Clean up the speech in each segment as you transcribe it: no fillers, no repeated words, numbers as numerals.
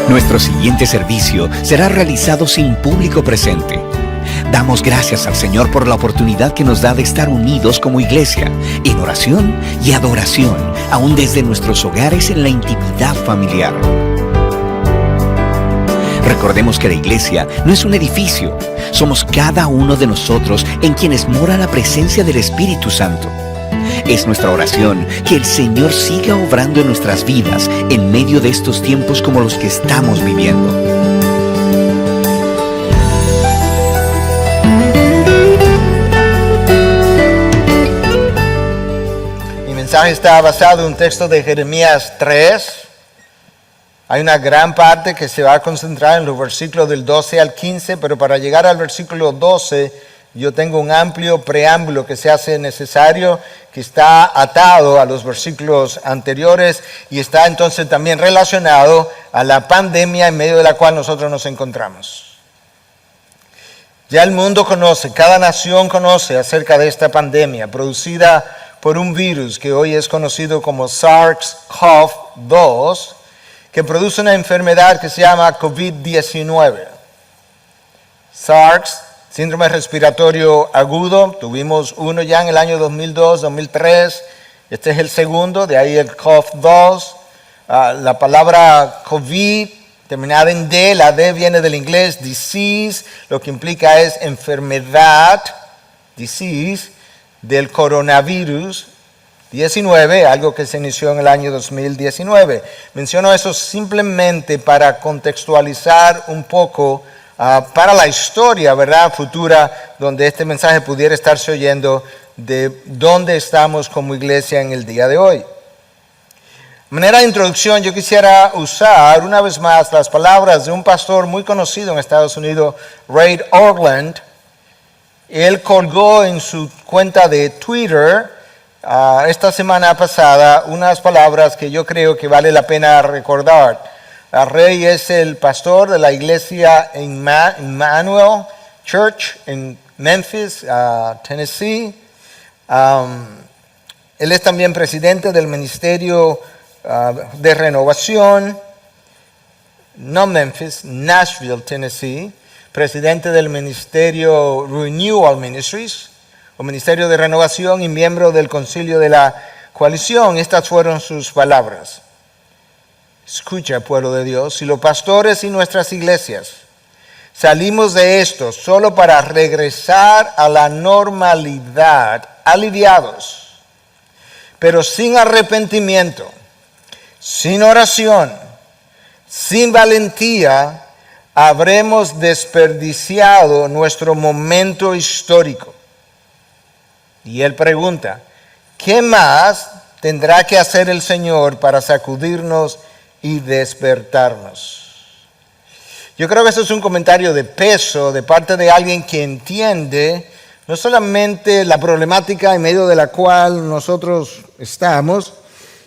Nuestro siguiente servicio será realizado sin público presente. Damos gracias al Señor por la oportunidad que nos da de estar unidos como iglesia, en oración y adoración, aún desde nuestros hogares en la intimidad familiar. Recordemos que la iglesia no es un edificio, somos cada uno de nosotros en quienes mora la presencia del Espíritu Santo. Es nuestra oración que el Señor siga obrando en nuestras vidas en medio de estos tiempos como los que estamos viviendo. Mi mensaje está basado en un texto de Jeremías 3. Hay una gran parte que se va a concentrar en los versículos del 12 al 15, pero para llegar al versículo 12 yo tengo un amplio preámbulo que se hace necesario, que está atado a los versículos anteriores y está entonces también relacionado a la pandemia en medio de la cual nosotros nos encontramos. Ya el mundo conoce, cada nación conoce acerca de esta producida por un virus que hoy es conocido como SARS-CoV-2, que produce una enfermedad que se llama COVID-19. SARS, síndrome respiratorio agudo, tuvimos uno ya en el año 2002, 2003, este es el segundo, de ahí el CoV-2. La palabra COVID, terminada en D, la D viene del inglés disease, lo que implica es enfermedad, disease, del coronavirus 19, algo que se inició en el año 2019. Menciono eso simplemente para contextualizar un poco para la historia, ¿verdad?, futura, donde este mensaje pudiera estarse oyendo de dónde estamos como iglesia en el día de hoy. De manera de introducción, yo quisiera usar una vez más las palabras de un pastor muy conocido en Estados Unidos, Ray Ortlund. Él colgó en su cuenta de Twitter esta semana pasada unas palabras que yo creo que vale la pena recordar. Ray es el pastor de la iglesia Emmanuel Church en Memphis, Tennessee. Él es también presidente del Ministerio de Renovación, no Memphis, Nashville, Tennessee. Presidente del Ministerio Renewal Ministries, o Ministerio de Renovación, y miembro del Concilio de la Coalición. Estas fueron sus palabras. Escucha, pueblo de Dios, si los pastores y nuestras iglesias salimos de esto solo para regresar a la normalidad, aliviados, pero sin arrepentimiento, sin oración, sin valentía, habremos desperdiciado nuestro momento histórico. Y él pregunta, ¿qué más tendrá que hacer el Señor para sacudirnos y despertarnos? Yo creo que eso es un comentario de peso de parte de alguien que entiende no solamente la problemática en medio de la cual nosotros estamos,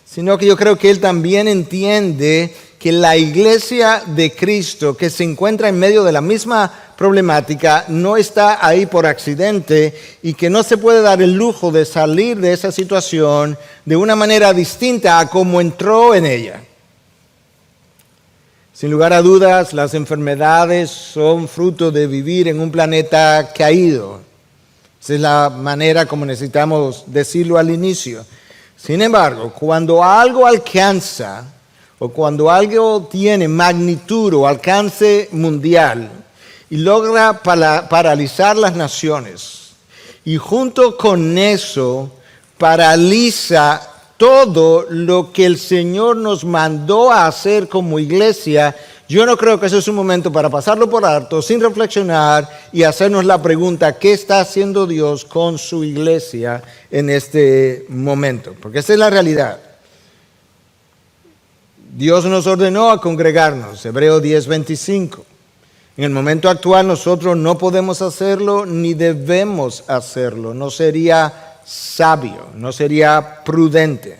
sino que yo creo que él también entiende que la iglesia de Cristo, que se encuentra en medio de la misma problemática, no está ahí por accidente y que no se puede dar el lujo de salir de esa situación de una manera distinta a como entró en ella. Sin lugar a dudas, las enfermedades son fruto de vivir en un planeta caído. Esa es la manera como necesitamos decirlo al inicio. Sin embargo, cuando algo alcanza o cuando algo tiene magnitud o alcance mundial y logra paralizar las naciones, y junto con eso paraliza todo lo que el Señor nos mandó a hacer como iglesia, yo no creo que eso es un momento para pasarlo por alto, sin reflexionar y hacernos la pregunta, ¿qué está haciendo Dios con su iglesia en este momento? Porque esa es la realidad. Dios nos ordenó a congregarnos, Hebreos 10:25. En el momento actual nosotros no podemos hacerlo ni debemos hacerlo. No sería sabio, no sería prudente.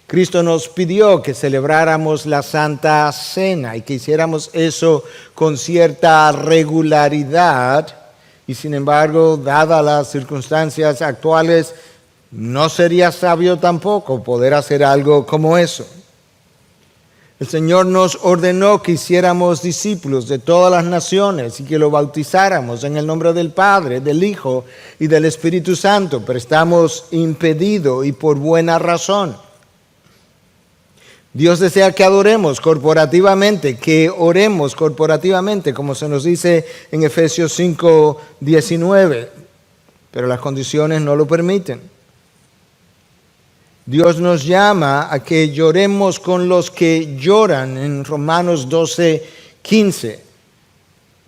Cristo nos pidió que celebráramos la Santa Cena y que hiciéramos eso con cierta regularidad y sin embargo, dadas las circunstancias actuales, no sería sabio tampoco poder hacer algo como eso. El Señor nos ordenó que hiciéramos discípulos de todas las naciones y que lo bautizáramos en el nombre del Padre, del Hijo y del Espíritu Santo, pero estamos impedidos y por buena razón. Dios desea que adoremos corporativamente, que oremos corporativamente, como se nos dice en Efesios 5:19, pero las condiciones no lo permiten. Dios nos llama a que lloremos con los que lloran en Romanos 12:15.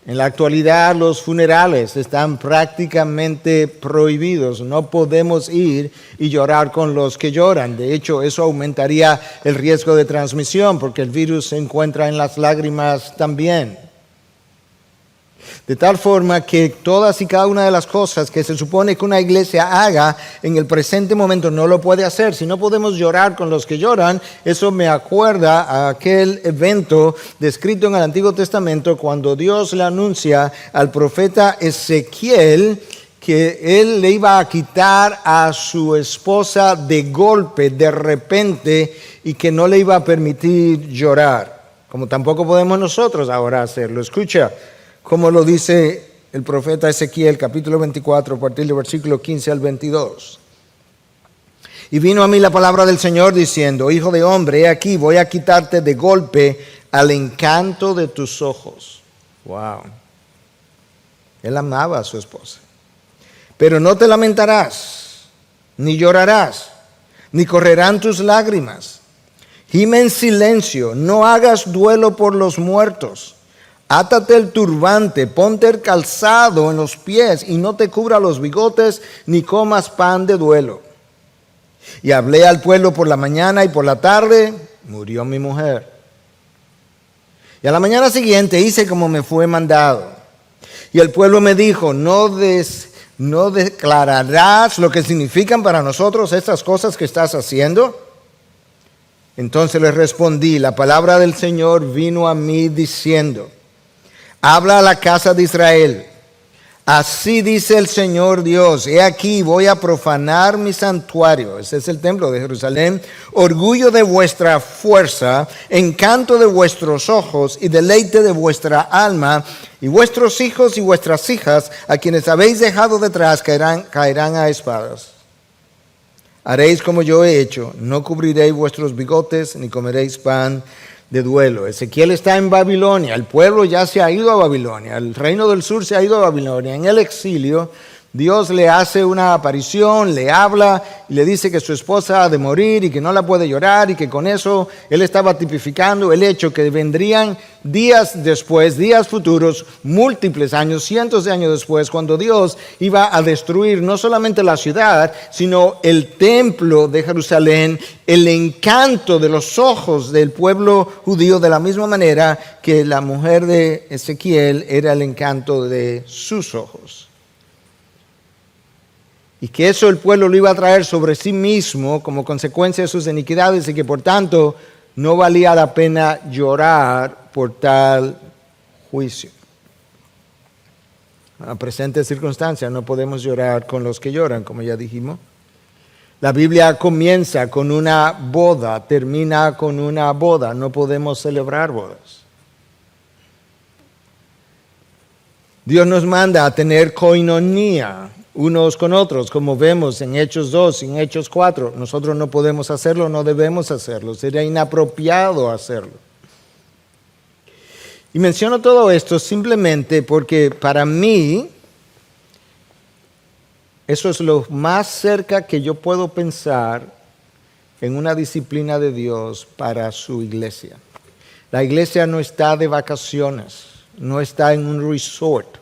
En la actualidad los funerales están prácticamente prohibidos. No podemos ir y llorar con los que lloran. De hecho, eso aumentaría el riesgo de transmisión porque el virus se encuentra en las lágrimas también. De tal forma que todas y cada una de las cosas que se supone que una iglesia haga en el presente momento no lo puede hacer. Si no podemos llorar con los que lloran, eso me acuerda a aquel evento descrito en el Antiguo Testamento cuando Dios le anuncia al profeta Ezequiel que él le iba a quitar a su esposa de golpe, de repente, y que no le iba a permitir llorar. Como tampoco podemos nosotros ahora hacerlo. Escucha como lo dice el profeta Ezequiel, capítulo 24, a partir del versículo 15 al 22. Y vino a mí la palabra del Señor diciendo, hijo de hombre, he aquí, voy a quitarte de golpe al encanto de tus ojos. Wow. Él amaba a su esposa. Pero no te lamentarás, ni llorarás, ni correrán tus lágrimas. Gime en silencio, no hagas duelo por los muertos. Átate el turbante, ponte el calzado en los pies y no te cubra los bigotes ni comas pan de duelo. Y hablé al pueblo por la mañana y por la tarde, murió mi mujer. Y a la mañana siguiente hice como me fue mandado. Y el pueblo me dijo, ¿no declararás lo que significan para nosotros estas cosas que estás haciendo? Entonces les respondí, la palabra del Señor vino a mí diciendo, habla a la casa de Israel. Así dice el Señor Dios, he aquí voy a profanar mi santuario, ese es el templo de Jerusalén, orgullo de vuestra fuerza, encanto de vuestros ojos y deleite de vuestra alma, y vuestros hijos y vuestras hijas, a quienes habéis dejado detrás, caerán a espadas. Haréis como yo he hecho, no cubriréis vuestros bigotes, ni comeréis pan de duelo. Ezequiel está en Babilonia, el pueblo ya se ha ido a Babilonia, el reino del sur se ha ido a Babilonia. En el exilio, Dios le hace una aparición, le habla y le dice que su esposa ha de morir y que no la puede llorar y que con eso él estaba tipificando el hecho que vendrían días después, días futuros, múltiples años, cientos de años después, cuando Dios iba a destruir no solamente la ciudad, sino el templo de Jerusalén, el encanto de los ojos del pueblo judío, de la misma manera que la mujer de Ezequiel era el encanto de sus ojos. Y que eso el pueblo lo iba a traer sobre sí mismo como consecuencia de sus iniquidades y que por tanto no valía la pena llorar por tal juicio. En la presente circunstancia no podemos llorar con los que lloran, como ya dijimos. La Biblia comienza con una boda, termina con una boda. No podemos celebrar bodas. Dios nos manda a tener koinonía unos con otros, como vemos en Hechos 2 y en Hechos 4. Nosotros no podemos hacerlo, no debemos hacerlo. Sería inapropiado hacerlo. Y menciono todo esto simplemente porque para mí eso es lo más cerca que yo puedo pensar en una disciplina de Dios para su iglesia. La iglesia no está de vacaciones, no está en un resort.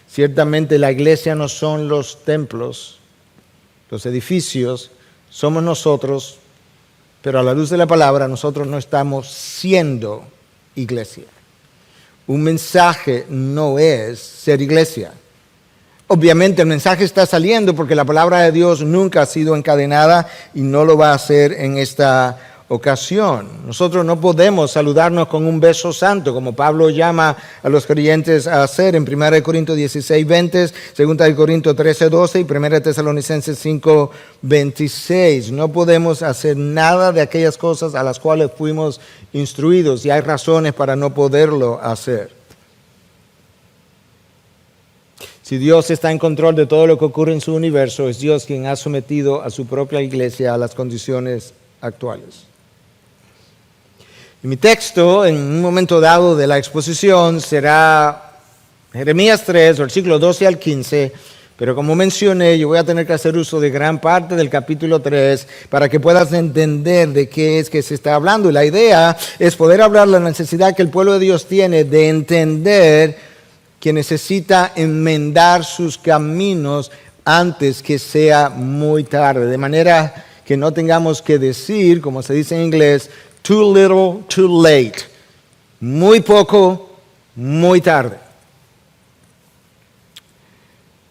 Ciertamente la iglesia no son los templos, los edificios, somos nosotros, pero a la luz de la palabra nosotros no estamos siendo iglesia. un mensaje no es ser iglesia. Obviamente el mensaje está saliendo porque la palabra de Dios nunca ha sido encadenada y no lo va a hacer en esta ocasión. Nosotros no podemos saludarnos con un beso santo, como Pablo llama a los creyentes a hacer en 1 Corintios 16, 20, 2 Corintios 13, 12 y 1 Tesalonicenses 5, 26. No podemos hacer nada de aquellas cosas a las cuales fuimos instruidos y hay razones para no poderlo hacer. Si Dios está en control de todo lo que ocurre en su universo, es Dios quien ha sometido a su propia iglesia a las condiciones actuales. Y mi texto, en un momento dado de la exposición, será Jeremías 3, versículos 12 al 15, pero como mencioné, yo voy a tener que hacer uso de gran parte del capítulo 3 para que puedas entender de qué es que se está hablando. Y la idea es poder hablar de la necesidad que el pueblo de Dios tiene de entender que necesita enmendar sus caminos antes que sea muy tarde, de manera que no tengamos que decir, como se dice en inglés, too little, too late. Muy poco, muy tarde.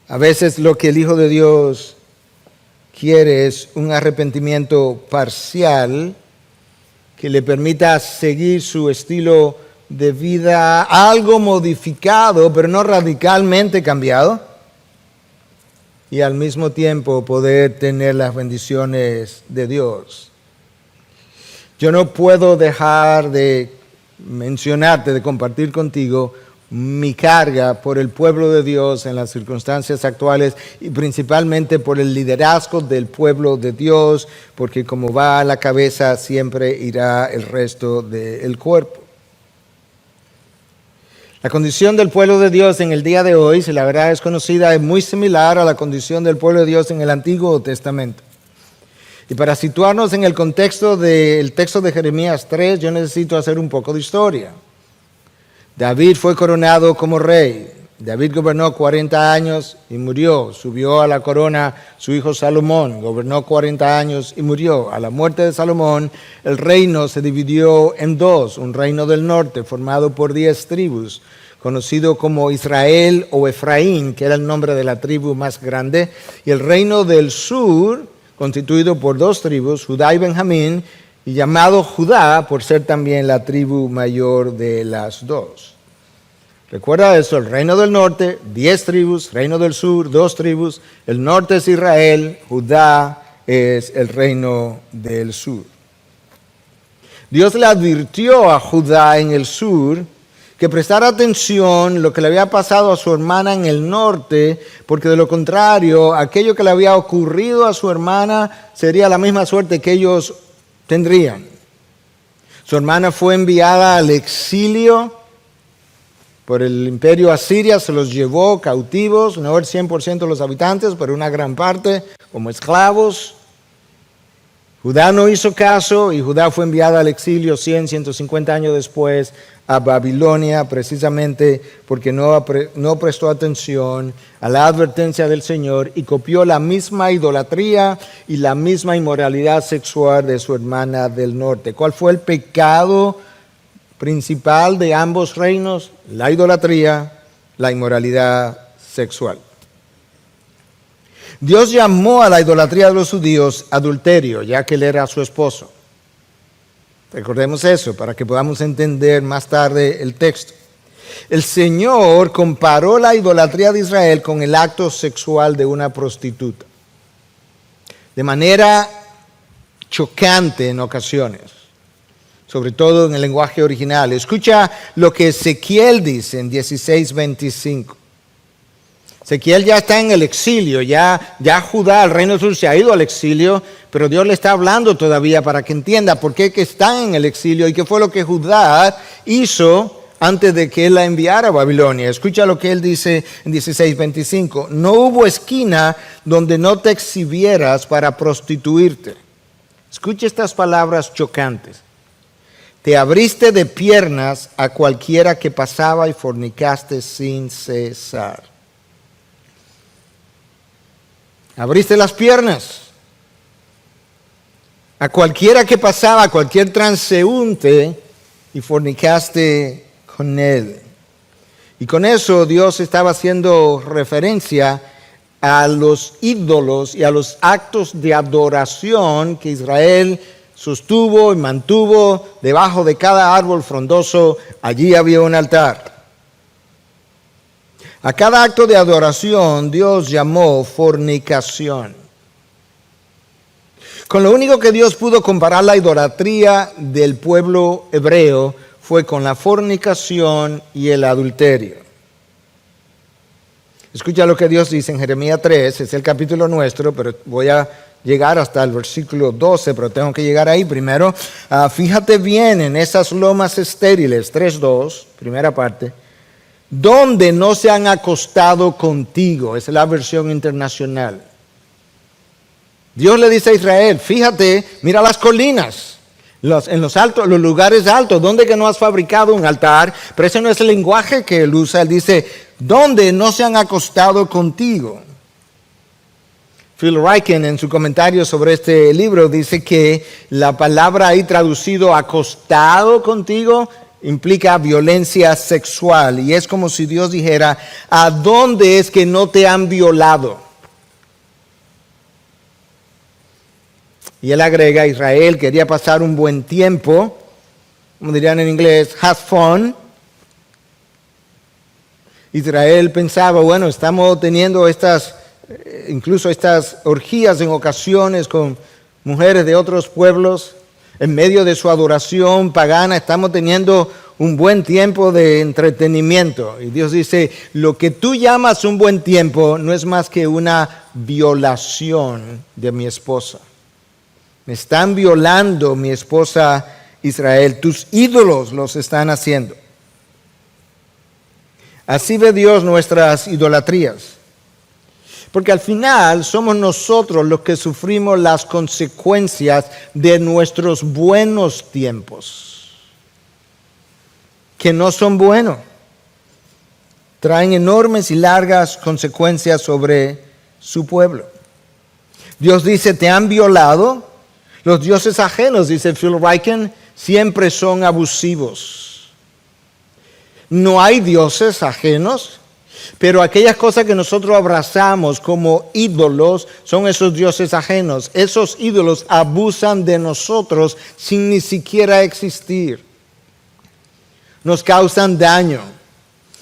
A veces lo que el Hijo de Dios quiere es un arrepentimiento parcial que le permita seguir su estilo de vida algo modificado, pero no radicalmente cambiado, y al mismo tiempo poder tener las bendiciones de Dios. Yo no puedo dejar de mencionarte, de compartir contigo mi carga por el pueblo de Dios en las circunstancias actuales y principalmente por el liderazgo del pueblo de Dios, porque como va a la cabeza siempre irá el resto del cuerpo. La condición del pueblo de Dios en el día de hoy, si la verdad es conocida, es muy similar a la condición del pueblo de Dios en el Antiguo Testamento. Y para situarnos en el contexto del texto de Jeremías 3, yo necesito hacer un poco de historia. David fue coronado como rey. David gobernó 40 años y murió. Subió a la corona su hijo Salomón. Gobernó 40 años y murió. A la muerte de Salomón, el reino se dividió en dos. Un reino del norte formado por 10 tribus, conocido como Israel o Efraín, que era el nombre de la tribu más grande. Y el reino del sur, constituido por 2 tribus, Judá y Benjamín, y llamado Judá por ser también la tribu mayor de las 2. Recuerda eso, el reino del norte, 10 tribus, reino del sur, 2 tribus, el norte es Israel, Judá es el reino del sur. Dios le advirtió a Judá en el sur que prestara atención a lo que le había pasado a su hermana en el norte, porque de lo contrario, aquello que le había ocurrido a su hermana sería la misma suerte que ellos tendrían. Su hermana fue enviada al exilio por el imperio asiria, se los llevó cautivos, no el 100% de los habitantes, pero una gran parte como esclavos. Judá no hizo caso y Judá fue enviada al exilio 150 años después a Babilonia, precisamente porque no prestó atención a la advertencia del Señor y copió la misma idolatría y la misma inmoralidad sexual de su hermana del norte. ¿Cuál fue el pecado principal de ambos reinos? La idolatría, la inmoralidad sexual. Dios llamó a la idolatría de los judíos adulterio, ya que él era su esposo. Recordemos eso para que podamos entender más tarde el texto. El Señor comparó la idolatría de Israel con el acto sexual de una prostituta, de manera chocante en ocasiones, sobre todo en el lenguaje original. Escucha lo que Ezequiel dice en 16:25. Ezequiel ya está en el exilio, ya Judá, el reino del sur, se ha ido al exilio, pero Dios le está hablando todavía para que entienda por qué que está en el exilio y qué fue lo que Judá hizo antes de que él la enviara a Babilonia. Escucha lo que él dice en 16:25. No hubo esquina donde no te exhibieras para prostituirte. Escucha estas palabras chocantes. Te abriste de piernas a cualquiera que pasaba y fornicaste sin cesar. Abriste las piernas a cualquiera que pasaba, a cualquier transeúnte, y fornicaste con él. Y con eso Dios estaba haciendo referencia a los ídolos y a los actos de adoración que Israel sostuvo y mantuvo debajo de cada árbol frondoso. Allí había un altar. A cada acto de adoración Dios llamó fornicación. Con lo único que Dios pudo comparar la idolatría del pueblo hebreo fue con la fornicación y el adulterio. Escucha lo que Dios dice en Jeremías 3, es el capítulo nuestro, pero voy a llegar hasta el versículo 12, pero tengo que llegar ahí primero. Fíjate bien en esas lomas estériles, 3:2, primera parte, donde no se han acostado contigo, esa es la versión internacional. Dios le dice a Israel, fíjate, mira las colinas, en los altos, los lugares altos, donde que no has fabricado un altar, pero ese no es el lenguaje que él usa, él dice, donde no se han acostado contigo. Phil Ryken en su comentario sobre este libro dice que la palabra ahí traducido acostado contigo implica violencia sexual y es como si Dios dijera, ¿a dónde es que no te han violado? Y él agrega, Israel quería pasar un buen tiempo, como dirían en inglés, have fun. Israel pensaba, bueno, estamos teniendo incluso estas orgías en ocasiones con mujeres de otros pueblos, en medio de su adoración pagana, estamos teniendo un buen tiempo de entretenimiento. Y Dios dice, lo que tú llamas un buen tiempo no es más que una violación de mi esposa. Me están violando mi esposa Israel. Tus ídolos los están haciendo. Así ve Dios nuestras idolatrías. Porque al final somos nosotros los que sufrimos las consecuencias de nuestros buenos tiempos. Que no son buenos. Traen enormes y largas consecuencias sobre su pueblo. Dios dice, te han violado. Los dioses ajenos, dice Phil Ryken, siempre son abusivos. No hay dioses ajenos, pero aquellas cosas que nosotros abrazamos como ídolos son esos dioses ajenos. Esos ídolos abusan de nosotros sin ni siquiera existir. Nos causan daño,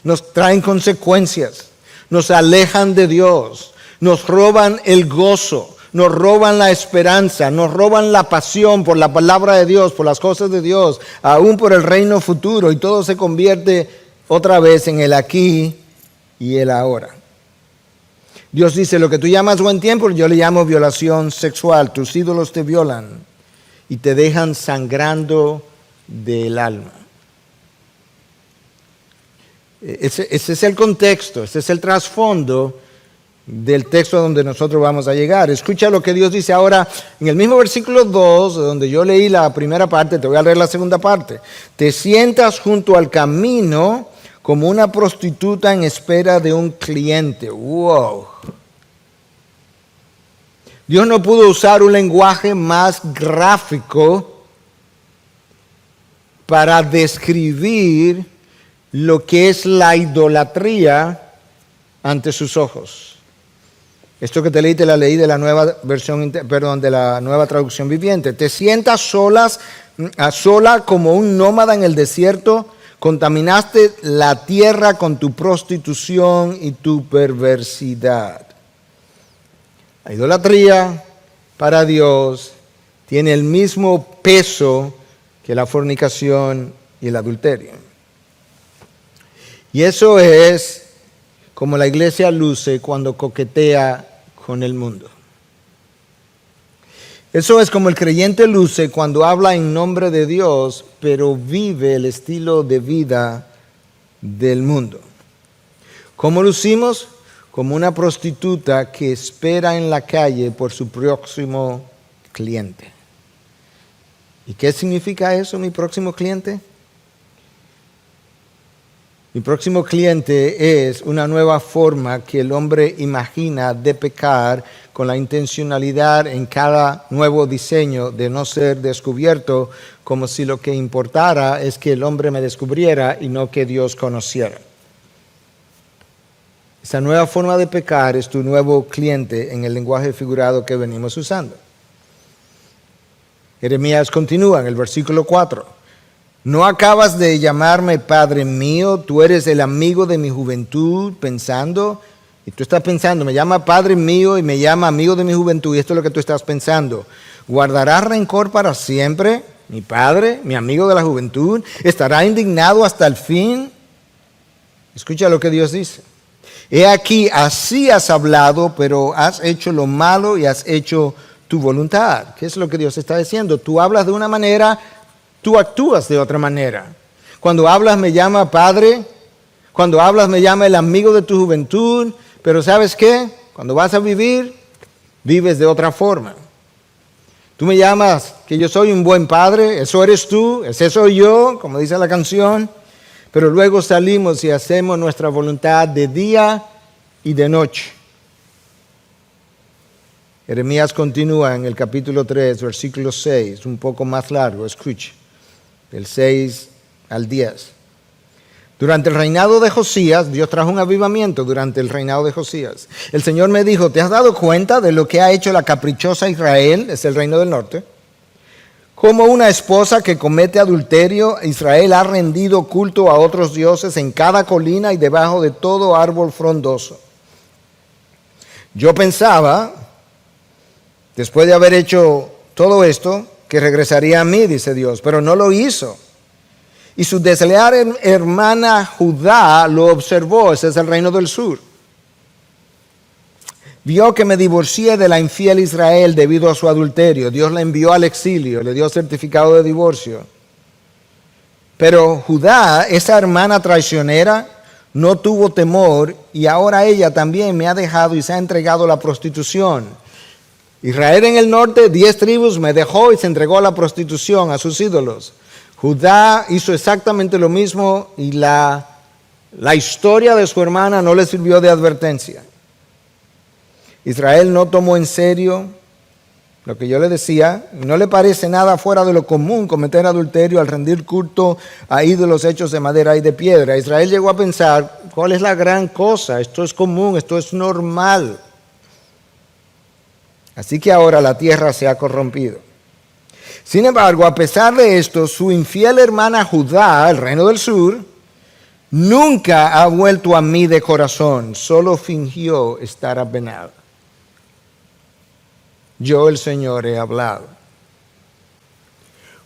nos traen consecuencias, nos alejan de Dios, nos roban el gozo. Nos roban la esperanza, nos roban la pasión por la palabra de Dios, por las cosas de Dios, aún por el reino futuro, y todo se convierte otra vez en el aquí y el ahora. Dios dice, lo que tú llamas buen tiempo, yo le llamo violación sexual. Tus ídolos te violan y te dejan sangrando del alma. Ese es el contexto, ese es el trasfondo del texto donde nosotros vamos a llegar. Escucha lo que Dios dice ahora en el mismo versículo 2, donde yo leí la primera parte, te voy a leer la segunda parte. Te sientas junto al camino como una prostituta en espera de un cliente. ¡Wow! Dios no pudo usar un lenguaje más gráfico para describir lo que es la idolatría ante sus ojos. Esto que te leí, te la leí de la nueva versión, de la nueva traducción viviente. Te sientas sola como un nómada en el desierto, contaminaste la tierra con tu prostitución y tu perversidad. La idolatría para Dios tiene el mismo peso que la fornicación y el adulterio. Y eso es como la iglesia luce cuando coquetea con el mundo. Eso es como el creyente luce cuando habla en nombre de Dios, pero vive el estilo de vida del mundo. ¿Cómo lucimos? Como una prostituta que espera en la calle por su próximo cliente. ¿Y qué significa eso, mi próximo cliente? Mi próximo cliente es una nueva forma que el hombre imagina de pecar con la intencionalidad en cada nuevo diseño de no ser descubierto, como si lo que importara es que el hombre me descubriera y no que Dios conociera. Esa nueva forma de pecar es tu nuevo cliente en el lenguaje figurado que venimos usando. Jeremías continúa en el versículo 4. ¿No acabas de llamarme Padre mío? Tú eres el amigo de mi juventud, pensando. Y tú estás pensando, me llama Padre mío y me llama amigo de mi juventud. Y esto es lo que tú estás pensando. ¿Guardará rencor para siempre? Mi Padre, mi amigo de la juventud, ¿estará indignado hasta el fin? Escucha lo que Dios dice. He aquí, así has hablado, pero has hecho lo malo y has hecho tu voluntad. ¿Qué es lo que Dios está diciendo? Tú hablas de una manera, tú actúas de otra manera. Cuando hablas me llama Padre, cuando hablas me llama el amigo de tu juventud, pero ¿sabes qué? Cuando vas a vivir, vives de otra forma. Tú me llamas que yo soy un buen padre, eso eres tú, ese soy yo, como dice la canción. Pero luego salimos y hacemos nuestra voluntad de día y de noche. Jeremías continúa en el capítulo 3, versículo 6, un poco más largo, escuche, del 6 al 10. Durante el reinado de Josías, Dios trajo un avivamiento durante el reinado de Josías. El Señor me dijo, ¿te has dado cuenta de lo que ha hecho la caprichosa Israel? Es el reino del norte. Como una esposa que comete adulterio, Israel ha rendido culto a otros dioses en cada colina y debajo de todo árbol frondoso. Yo pensaba, después de haber hecho todo esto, que regresaría a mí, dice Dios, pero no lo hizo. Y su desleal hermana Judá lo observó, ese es el reino del sur. Vio que me divorcié de la infiel Israel debido a su adulterio. Dios la envió al exilio, le dio certificado de divorcio. Pero Judá, esa hermana traicionera, no tuvo temor y ahora ella también me ha dejado y se ha entregado a la prostitución. Israel en el norte, 10 tribus, me dejó y se entregó a la prostitución, a sus ídolos. Judá hizo exactamente lo mismo y la historia de su hermana no le sirvió de advertencia. Israel no tomó en serio lo que yo le decía, no le parece nada fuera de lo común cometer adulterio al rendir culto a ídolos hechos de madera y de piedra. Israel llegó a pensar, ¿cuál es la gran cosa? Esto es común, esto es normal. Así que ahora la tierra se ha corrompido. Sin embargo, a pesar de esto, su infiel hermana Judá, el reino del sur, nunca ha vuelto a mí de corazón, solo fingió estar apenada. Yo, el Señor, he hablado.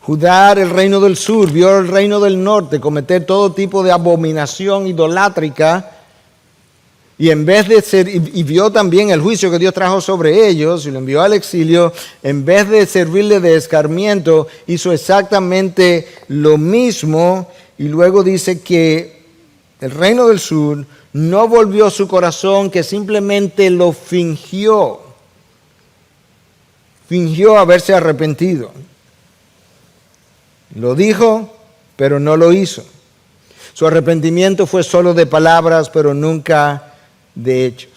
Judá, el reino del sur, vio el reino del norte cometer todo tipo de abominación idolátrica y en vez de ser, y vio también el juicio que Dios trajo sobre ellos y lo envió al exilio, en vez de servirle de escarmiento, hizo exactamente lo mismo y luego dice que el reino del sur no volvió su corazón, que simplemente lo fingió. Fingió haberse arrepentido. Lo dijo, pero no lo hizo. Su arrepentimiento fue solo de palabras, pero nunca de hechos.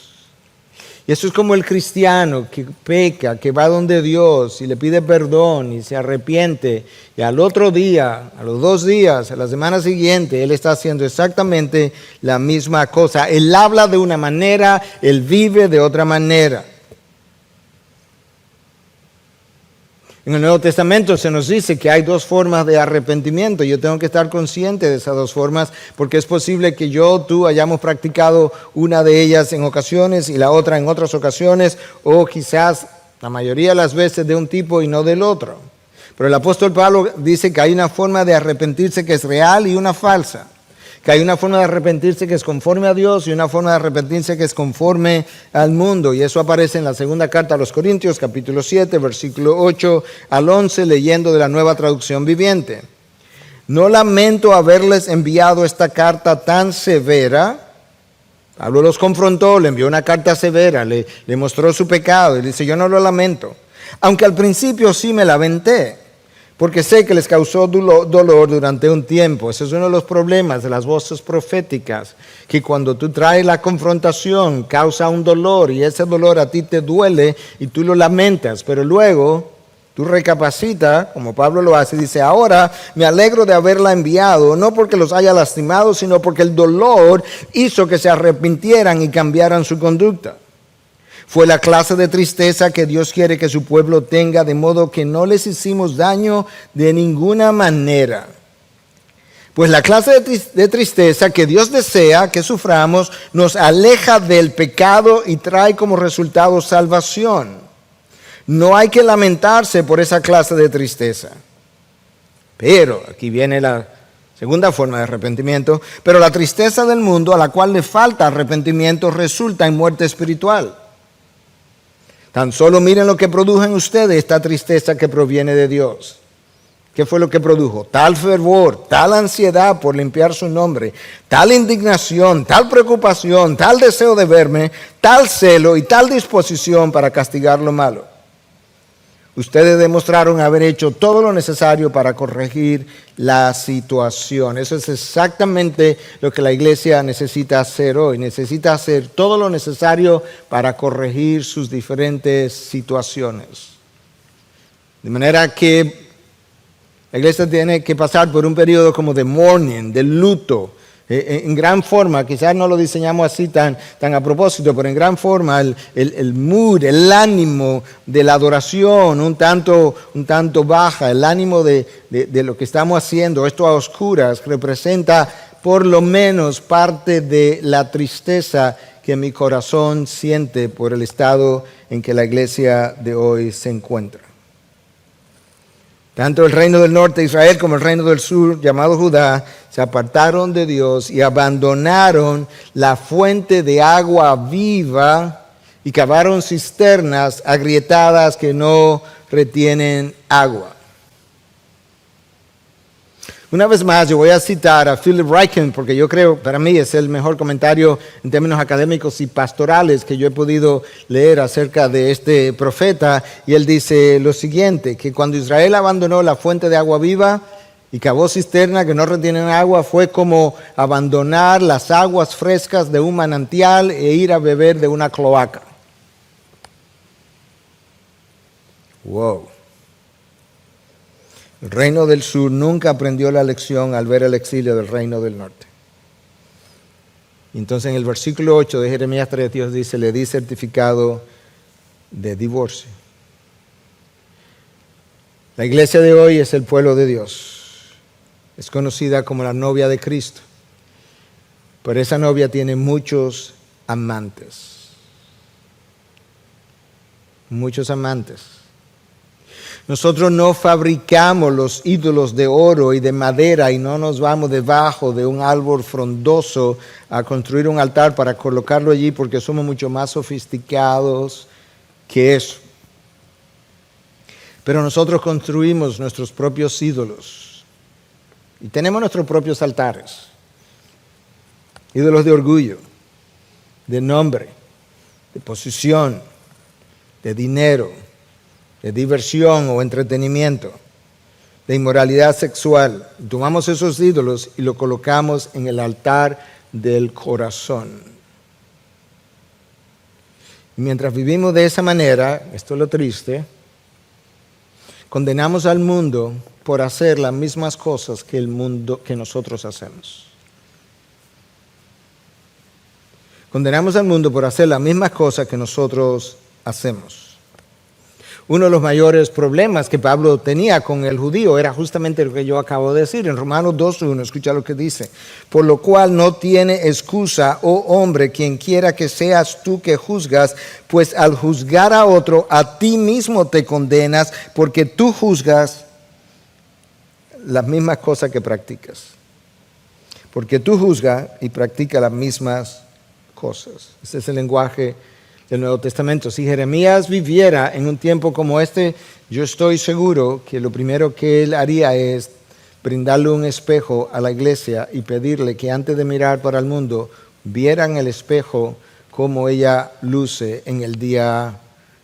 Y eso es como el cristiano que peca, que va donde Dios y le pide perdón y se arrepiente. Y al otro día, a los 2 días, a la semana siguiente, él está haciendo exactamente la misma cosa. Él habla de una manera, él vive de otra manera. En el Nuevo Testamento se nos dice que hay 2 formas de arrepentimiento. Yo tengo que estar consciente de esas 2 formas porque es posible que tú hayamos practicado una de ellas en ocasiones y la otra en otras ocasiones, o quizás la mayoría de las veces de un tipo y no del otro. Pero el apóstol Pablo dice que hay una forma de arrepentirse que es real y una falsa. Que hay una forma de arrepentirse que es conforme a Dios y una forma de arrepentirse que es conforme al mundo. Y eso aparece en la segunda carta a los Corintios, capítulo 7, versículo 8 al 11, leyendo de la Nueva Traducción Viviente. No lamento haberles enviado esta carta tan severa. Pablo los confrontó, le envió una carta severa, le mostró su pecado y dice, yo no lo lamento. Aunque al principio sí me lamenté, porque sé que les causó dolor durante un tiempo. Ese es uno de los problemas de las voces proféticas, que cuando tú traes la confrontación causa un dolor y ese dolor a ti te duele y tú lo lamentas, pero luego Tú recapacita, como Pablo lo hace, dice, ahora me alegro de haberla enviado, no porque los haya lastimado, sino porque el dolor hizo que se arrepintieran y cambiaran su conducta. Fue la clase de tristeza que Dios quiere que su pueblo tenga, de modo que no les hicimos daño de ninguna manera. Pues la clase de tristeza que Dios desea que suframos nos aleja del pecado y trae como resultado salvación. No hay que lamentarse por esa clase de tristeza. Pero, aquí viene la segunda forma de arrepentimiento, pero la tristeza del mundo a la cual le falta arrepentimiento resulta en muerte espiritual. Tan solo miren lo que produjo en ustedes esta tristeza que proviene de Dios. ¿Qué fue lo que produjo? Tal fervor, tal ansiedad por limpiar su nombre, tal indignación, tal preocupación, tal deseo de verme, tal celo y tal disposición para castigar lo malo. Ustedes demostraron haber hecho todo lo necesario para corregir la situación. Eso es exactamente lo que la iglesia necesita hacer hoy. Necesita hacer todo lo necesario para corregir sus diferentes situaciones. De manera que la iglesia tiene que pasar por un periodo como de mourning, de luto. En gran forma, quizás no lo diseñamos así tan a propósito, pero en gran forma el mood, el ánimo de la adoración un tanto baja, el ánimo de lo que estamos haciendo, esto a oscuras, representa por lo menos parte de la tristeza que mi corazón siente por el estado en que la iglesia de hoy se encuentra. Tanto el reino del norte de Israel como el reino del sur, llamado Judá, se apartaron de Dios y abandonaron la fuente de agua viva y cavaron cisternas agrietadas que no retienen agua. Una vez más, yo voy a citar a Philip Ryken, porque yo creo, para mí es el mejor comentario en términos académicos y pastorales que yo he podido leer acerca de este profeta. Y él dice lo siguiente, que cuando Israel abandonó la fuente de agua viva y cavó cisternas que no retienen agua, fue como abandonar las aguas frescas de un manantial e ir a beber de una cloaca. Wow. El reino del sur nunca aprendió la lección al ver el exilio del reino del norte. Y entonces en el versículo 8 de Jeremías 3, Dios dice, le di certificado de divorcio. La iglesia de hoy es el pueblo de Dios. Es conocida como la novia de Cristo. Pero esa novia tiene muchos amantes. Muchos amantes. Nosotros no fabricamos los ídolos de oro y de madera y no nos vamos debajo de un árbol frondoso a construir un altar para colocarlo allí porque somos mucho más sofisticados que eso. Pero nosotros construimos nuestros propios ídolos y tenemos nuestros propios altares. Ídolos de orgullo, de nombre, de posición, de dinero, de diversión o entretenimiento, de inmoralidad sexual. Tomamos esos ídolos y lo colocamos en el altar del corazón. Y mientras vivimos de esa manera, esto es lo triste, condenamos al mundo por hacer las mismas cosas que el mundo, que nosotros hacemos. Condenamos al mundo por hacer las mismas cosas que nosotros hacemos. Uno de los mayores problemas que Pablo tenía con el judío era justamente lo que yo acabo de decir. En Romanos 2:1, escucha lo que dice. Por lo cual no tiene excusa, oh hombre, quien quiera que seas tú que juzgas, pues al juzgar a otro, a ti mismo te condenas, porque tú juzgas las mismas cosas que practicas. Porque tú juzgas y practicas las mismas cosas. Ese es el lenguaje del Nuevo Testamento. Si Jeremías viviera en un tiempo como este, yo estoy seguro que lo primero que él haría es brindarle un espejo a la iglesia y pedirle que antes de mirar para el mundo, vieran el espejo como ella luce en el día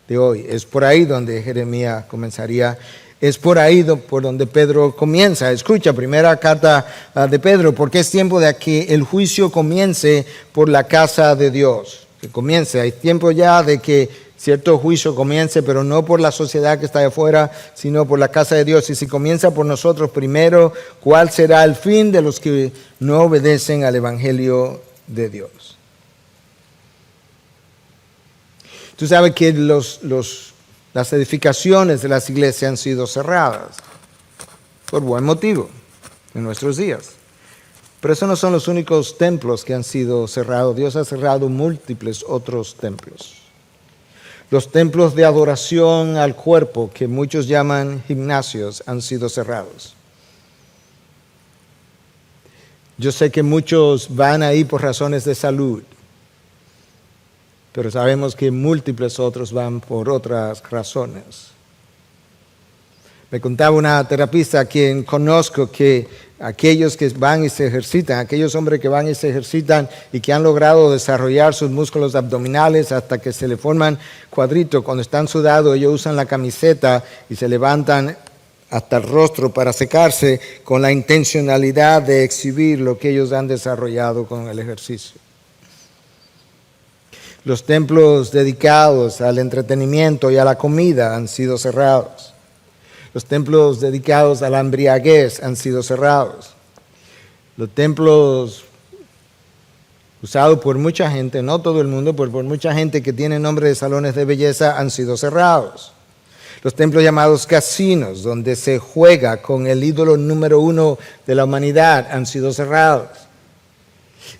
de hoy. Es por ahí donde Jeremías comenzaría. Es por ahí por donde Pedro comienza. Escucha, primera carta de Pedro, porque es tiempo de que el juicio comience por la casa de Dios. Que comience, hay tiempo ya de que cierto juicio comience, pero no por la sociedad que está allá afuera, sino por la casa de Dios. Y si comienza por nosotros primero, ¿cuál será el fin de los que no obedecen al Evangelio de Dios? Tú sabes que las edificaciones de las iglesias han sido cerradas por buen motivo en nuestros días. Pero esos no son los únicos templos que han sido cerrados. Dios ha cerrado múltiples otros templos. Los templos de adoración al cuerpo, que muchos llaman gimnasios, han sido cerrados. Yo sé que muchos van ahí por razones de salud, pero sabemos que múltiples otros van por otras razones. Me contaba una terapista a quien conozco que aquellos que van y se ejercitan, aquellos hombres que van y se ejercitan y que han logrado desarrollar sus músculos abdominales hasta que se le forman cuadritos, cuando están sudados ellos usan la camiseta y se levantan hasta el rostro para secarse con la intencionalidad de exhibir lo que ellos han desarrollado con el ejercicio. Los templos dedicados al entretenimiento y a la comida han sido cerrados. Los templos dedicados a la embriaguez han sido cerrados. Los templos usados por mucha gente, no todo el mundo, pero por mucha gente que tiene nombre de salones de belleza, han sido cerrados. Los templos llamados casinos, donde se juega con el ídolo número 1 de la humanidad, han sido cerrados.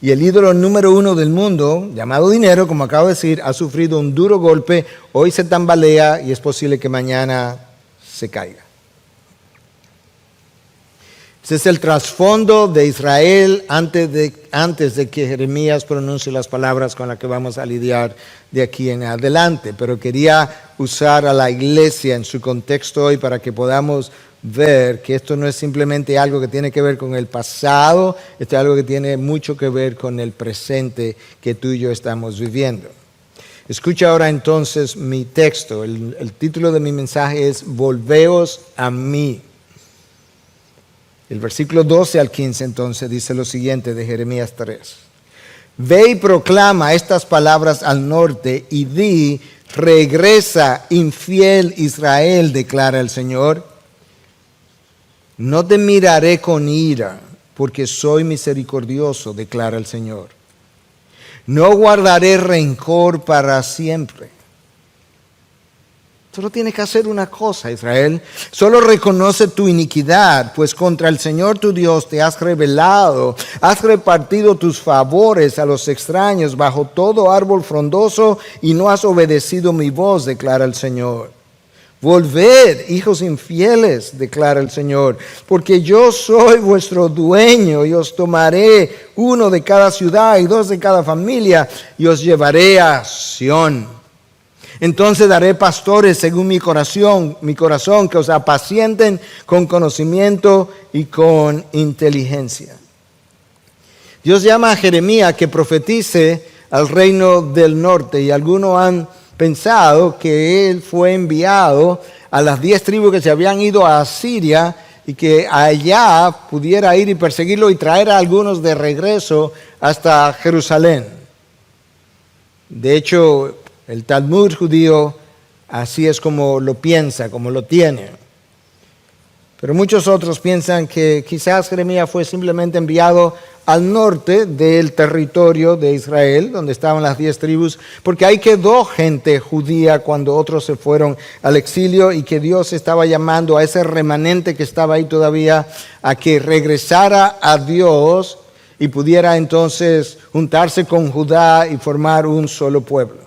Y el ídolo número 1 del mundo, llamado dinero, como acabo de decir, ha sufrido un duro golpe, hoy se tambalea y es posible que mañana se caiga. Ese es el trasfondo de Israel antes de que Jeremías pronuncie las palabras con las que vamos a lidiar de aquí en adelante. Pero quería usar a la iglesia en su contexto hoy para que podamos ver que esto no es simplemente algo que tiene que ver con el pasado, esto es algo que tiene mucho que ver con el presente que tú y yo estamos viviendo. Escucha ahora entonces mi texto. El título de mi mensaje es Volveos a mí. El versículo 12 al 15 entonces dice lo siguiente de Jeremías 3. Ve y proclama estas palabras al norte y di, regresa, infiel Israel, declara el Señor. No te miraré con ira, porque soy misericordioso, declara el Señor. No guardaré rencor para siempre. Solo tienes que hacer una cosa, Israel. Solo reconoce tu iniquidad, pues contra el Señor tu Dios te has rebelado. Has repartido tus favores a los extraños bajo todo árbol frondoso y no has obedecido mi voz, declara el Señor. Volved, hijos infieles, declara el Señor, porque yo soy vuestro dueño y os tomaré 1 de cada ciudad y 2 de cada familia y os llevaré a Sión. Entonces daré pastores según mi corazón que os apacienten con conocimiento y con inteligencia. Dios llama a Jeremías que profetice al reino del norte y algunos han pensado que él fue enviado a las 10 tribus que se habían ido a Asiria y que allá pudiera ir y perseguirlo y traer a algunos de regreso hasta Jerusalén. De hecho, el Talmud judío así es como lo piensa, como lo tiene. Pero muchos otros piensan que quizás Jeremías fue simplemente enviado al norte del territorio de Israel, donde estaban las 10 tribus, porque ahí quedó gente judía cuando otros se fueron al exilio y que Dios estaba llamando a ese remanente que estaba ahí todavía a que regresara a Dios y pudiera entonces juntarse con Judá y formar un solo pueblo.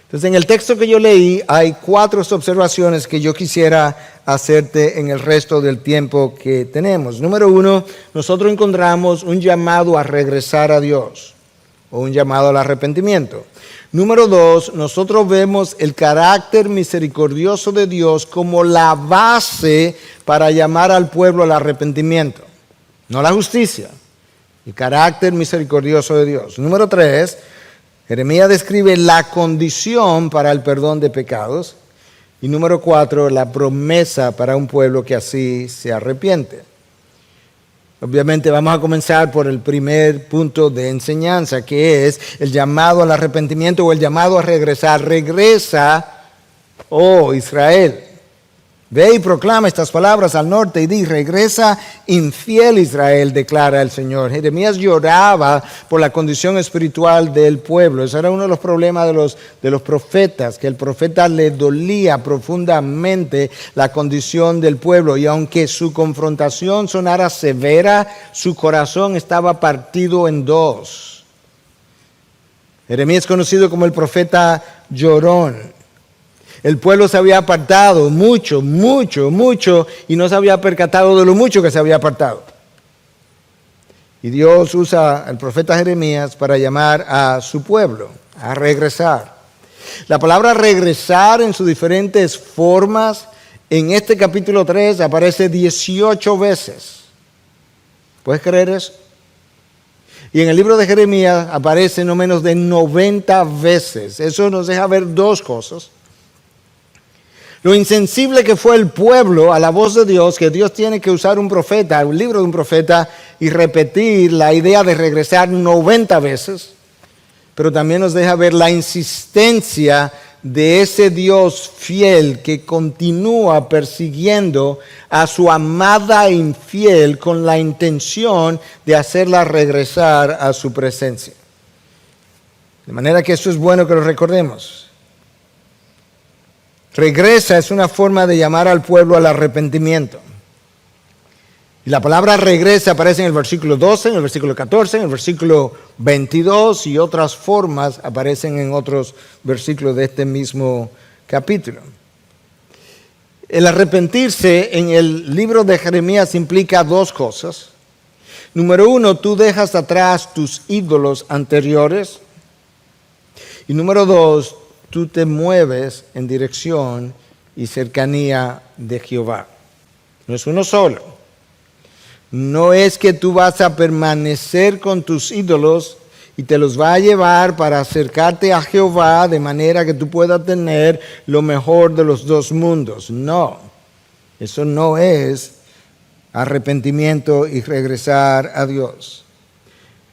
Entonces, en el texto que yo leí hay 4 observaciones que yo quisiera hacerte en el resto del tiempo que tenemos. Número 1, nosotros encontramos un llamado a regresar a Dios o un llamado al arrepentimiento. Número 2, nosotros vemos el carácter misericordioso de Dios como la base para llamar al pueblo al arrepentimiento, no la justicia, el carácter misericordioso de Dios. Número 3, Jeremías describe la condición para el perdón de pecados. Y número 4, la promesa para un pueblo que así se arrepiente. Obviamente vamos a comenzar por el primer punto de enseñanza, que es el llamado al arrepentimiento o el llamado a regresar. Regresa, oh Israel. Ve y proclama estas palabras al norte y di: regresa, infiel Israel, declara el Señor. Jeremías lloraba por la condición espiritual del pueblo. Ese era uno de los problemas de los profetas, que el profeta le dolía profundamente la condición del pueblo. Y aunque su confrontación sonara severa, su corazón estaba partido en dos. Jeremías es conocido como el profeta llorón. El pueblo se había apartado mucho, y no se había percatado de lo mucho que se había apartado. Y Dios usa al profeta Jeremías para llamar a su pueblo a regresar. La palabra regresar en sus diferentes formas en este capítulo 3 aparece 18 veces. ¿Puedes creer eso? Y en el libro de Jeremías aparece no menos de 90 veces. Eso nos deja ver dos cosas. Lo insensible que fue el pueblo a la voz de Dios, que Dios tiene que usar un profeta, un libro de un profeta, y repetir la idea de regresar 90 veces. Pero también nos deja ver la insistencia de ese Dios fiel que continúa persiguiendo a su amada infiel con la intención de hacerla regresar a su presencia. De manera que eso es bueno que lo recordemos. Regresa es una forma de llamar al pueblo al arrepentimiento. Y la palabra regresa aparece en el versículo 12, en el versículo 14, en el versículo 22 y otras formas aparecen en otros versículos de este mismo capítulo. El arrepentirse en el libro de Jeremías implica dos cosas. Número uno, tú dejas atrás tus ídolos anteriores. Y número dos, tú te mueves en dirección y cercanía de Jehová. No es uno solo. No es que tú vas a permanecer con tus ídolos y te los va a llevar para acercarte a Jehová de manera que tú puedas tener lo mejor de los dos mundos. No, eso no es arrepentimiento y regresar a Dios.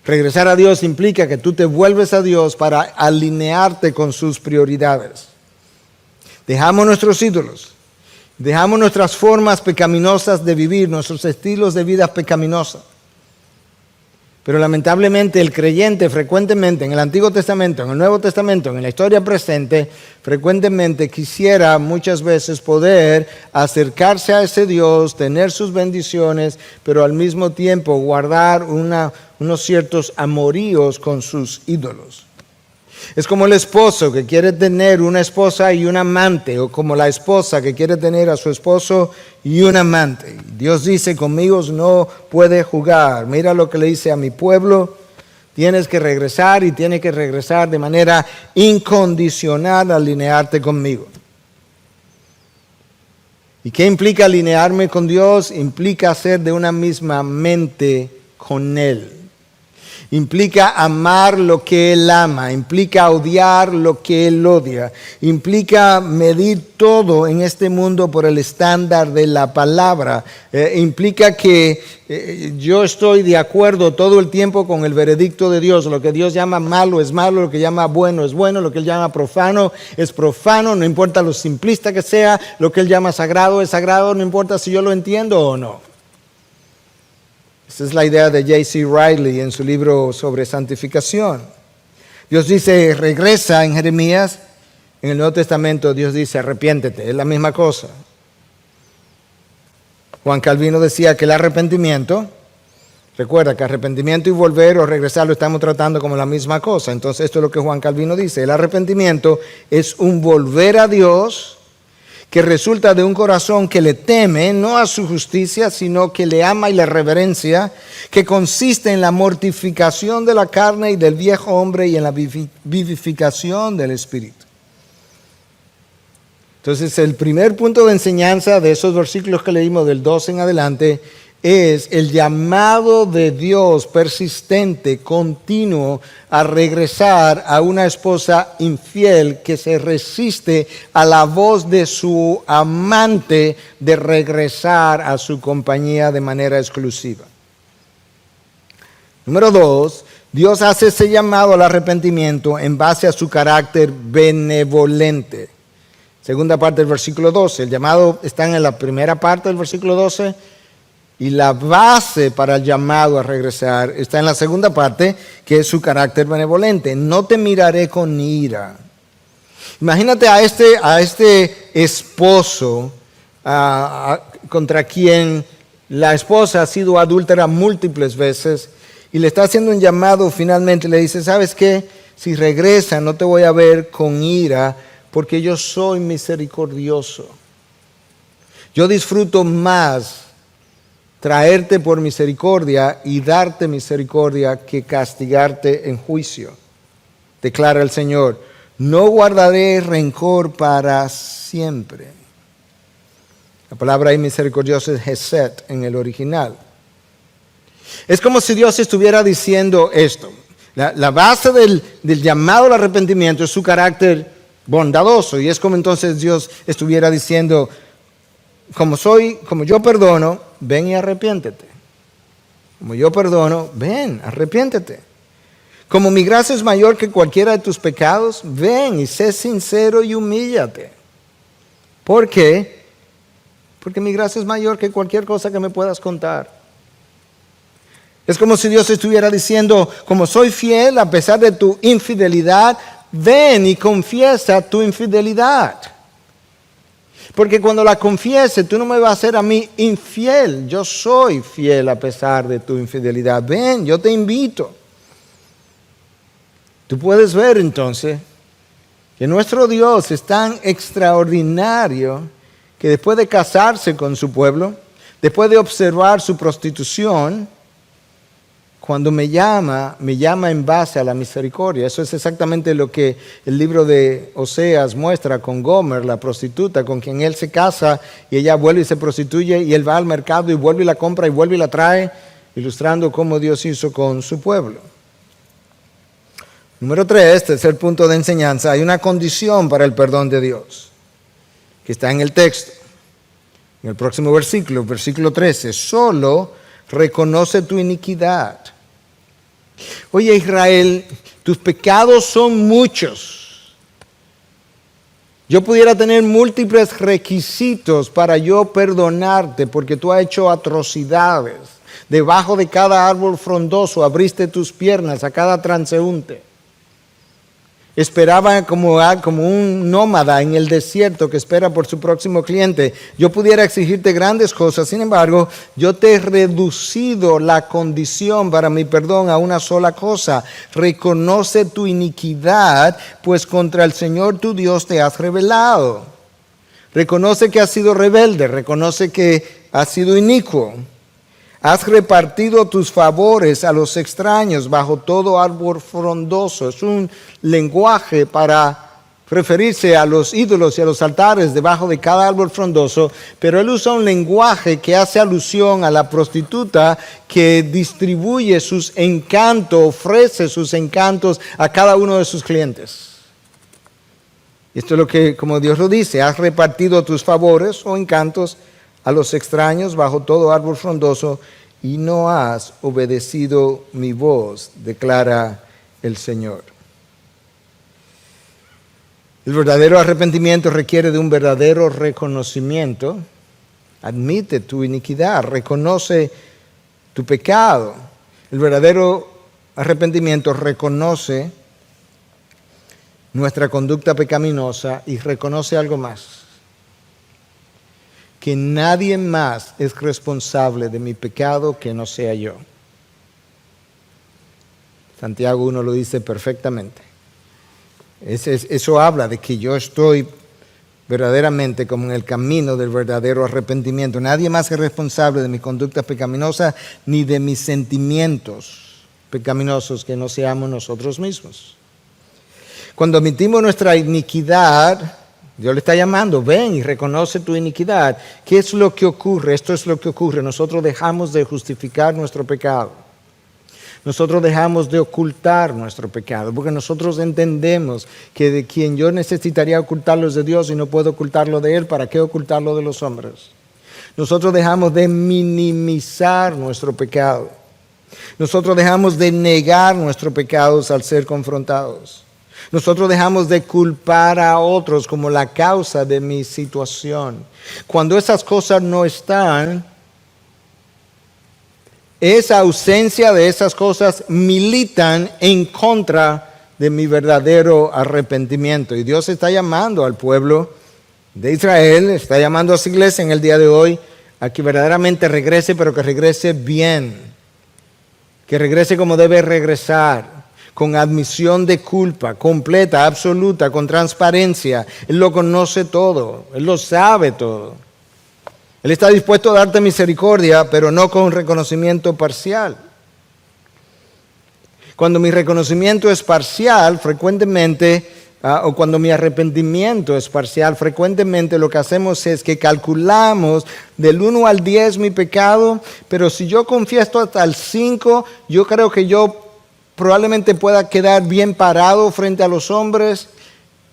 Regresar a Dios implica que tú te vuelves a Dios para alinearte con sus prioridades. Dejamos nuestros ídolos, dejamos nuestras formas pecaminosas de vivir, nuestros estilos de vida pecaminosos. Pero lamentablemente el creyente frecuentemente en el Antiguo Testamento, en el Nuevo Testamento, en la historia presente, frecuentemente quisiera muchas veces poder acercarse a ese Dios, tener sus bendiciones, pero al mismo tiempo guardar unos ciertos amoríos con sus ídolos. Es como el esposo que quiere tener una esposa y un amante, o como la esposa que quiere tener a su esposo y un amante. Dios dice: conmigo no puede jugar. Mira lo que le dice a mi pueblo: tienes que regresar, y tienes que regresar de manera incondicional a alinearte conmigo. ¿Y qué implica alinearme con Dios? Implica ser de una misma mente con Él. Implica amar lo que Él ama, implica odiar lo que Él odia, implica medir todo en este mundo por el estándar de la palabra, implica que yo estoy de acuerdo todo el tiempo con el veredicto de Dios. Lo que Dios llama malo es malo, lo que llama bueno es bueno, lo que Él llama profano es profano, no importa lo simplista que sea, lo que Él llama sagrado es sagrado, no importa si yo lo entiendo o no. Esa es la idea de J.C. Riley en su libro sobre santificación. Dios dice: regresa en Jeremías. En el Nuevo Testamento Dios dice: arrepiéntete. Es la misma cosa. Juan Calvino decía que el arrepentimiento, recuerda que arrepentimiento y volver o regresar lo estamos tratando como la misma cosa. Entonces esto es lo que Juan Calvino dice: el arrepentimiento es un volver a Dios que resulta de un corazón que le teme, no a su justicia, sino que le ama y le reverencia, que consiste en la mortificación de la carne y del viejo hombre y en la vivificación del espíritu. Entonces, el primer punto de enseñanza de esos versículos que leímos del 12 en adelante es el llamado de Dios persistente, continuo, a regresar a una esposa infiel que se resiste a la voz de su amante de regresar a su compañía de manera exclusiva. Número 2, Dios hace ese llamado al arrepentimiento en base a su carácter benevolente. Segunda parte del versículo 12. El llamado está en la primera parte del versículo 12 y la base para el llamado a regresar está en la segunda parte, que es su carácter benevolente. No te miraré con ira. Imagínate a este esposo contra quien la esposa ha sido adúltera múltiples veces y le está haciendo un llamado finalmente. Le dice, ¿sabes qué? Si regresa no te voy a ver con ira porque yo soy misericordioso. Yo disfruto más traerte por misericordia y darte misericordia que castigarte en juicio. Declara el Señor, no guardaré rencor para siempre. La palabra ahí misericordioso es Hesed en el original. Es como si Dios estuviera diciendo esto. La base del llamado al arrepentimiento es su carácter bondadoso. Y es como entonces Dios estuviera diciendo, como yo perdono, ven y arrepiéntete. Como yo perdono, ven, arrepiéntete. Como mi gracia es mayor que cualquiera de tus pecados, ven y sé sincero y humíllate. ¿Por qué? Porque mi gracia es mayor que cualquier cosa que me puedas contar. Es como si Dios estuviera diciendo, como soy fiel a pesar de tu infidelidad, ven y confiesa tu infidelidad. Porque cuando la confiese, tú no me vas a hacer a mí infiel. Yo soy fiel a pesar de tu infidelidad. Ven, yo te invito. Tú puedes ver entonces que nuestro Dios es tan extraordinario que después de casarse con su pueblo, después de observar su prostitución, cuando me llama en base a la misericordia. Eso es exactamente lo que el libro de Oseas muestra con Gomer, la prostituta, con quien él se casa y ella vuelve y se prostituye y él va al mercado y vuelve y la compra y vuelve y la trae, ilustrando cómo Dios hizo con su pueblo. Número 3, tercer punto de enseñanza, hay una condición para el perdón de Dios, que está en el texto. En el próximo versículo, versículo 13, solo reconoce tu iniquidad. Oye Israel, tus pecados son muchos. Yo pudiera tener múltiples requisitos para yo perdonarte porque tú has hecho atrocidades. Debajo de cada árbol frondoso abriste tus piernas a cada transeúnte. Esperaba como un nómada en el desierto que espera por su próximo cliente. Yo pudiera exigirte grandes cosas, sin embargo, yo te he reducido la condición para mi perdón a una sola cosa. Reconoce tu iniquidad, pues contra el Señor tu Dios te has rebelado. Reconoce que has sido rebelde, reconoce que has sido inicuo. Has repartido tus favores a los extraños bajo todo árbol frondoso. Es un lenguaje para referirse a los ídolos y a los altares debajo de cada árbol frondoso, pero él usa un lenguaje que hace alusión a la prostituta que distribuye sus encantos, ofrece sus encantos a cada uno de sus clientes. Esto es lo que, como Dios lo dice, has repartido tus favores o encantos a los extraños bajo todo árbol frondoso y no has obedecido mi voz, declara el Señor. El verdadero arrepentimiento requiere de un verdadero reconocimiento. Admite tu iniquidad, reconoce tu pecado. El verdadero arrepentimiento reconoce nuestra conducta pecaminosa y reconoce algo más: que nadie más es responsable de mi pecado que no sea yo. Santiago 1 lo dice perfectamente. Eso habla de que yo estoy verdaderamente como en el camino del verdadero arrepentimiento. Nadie más es responsable de mi conducta pecaminosa ni de mis sentimientos pecaminosos que no seamos nosotros mismos. Cuando admitimos nuestra iniquidad, Dios le está llamando, ven y reconoce tu iniquidad. ¿Qué es lo que ocurre? Esto es lo que ocurre. Nosotros dejamos de justificar nuestro pecado. Nosotros dejamos de ocultar nuestro pecado, porque nosotros entendemos que de quien yo necesitaría ocultarlo es de Dios y no puedo ocultarlo de Él. ¿Para qué ocultarlo de los hombres? Nosotros dejamos de minimizar nuestro pecado. Nosotros dejamos de negar nuestros pecados al ser confrontados. Nosotros dejamos de culpar a otros como la causa de mi situación. Cuando esas cosas no están, esa ausencia de esas cosas militan en contra de mi verdadero arrepentimiento. Y Dios está llamando al pueblo de Israel, está llamando a su iglesia en el día de hoy a que verdaderamente regrese, pero que regrese bien, que regrese como debe regresar, con admisión de culpa completa, absoluta, con transparencia. Él lo conoce todo, Él lo sabe todo. Él está dispuesto a darte misericordia, pero no con reconocimiento parcial. Cuando mi reconocimiento es parcial, frecuentemente, o cuando mi arrepentimiento es parcial, frecuentemente lo que hacemos es que calculamos del 1 al 10 mi pecado, pero si yo confieso hasta el 5, yo creo que yo probablemente pueda quedar bien parado frente a los hombres,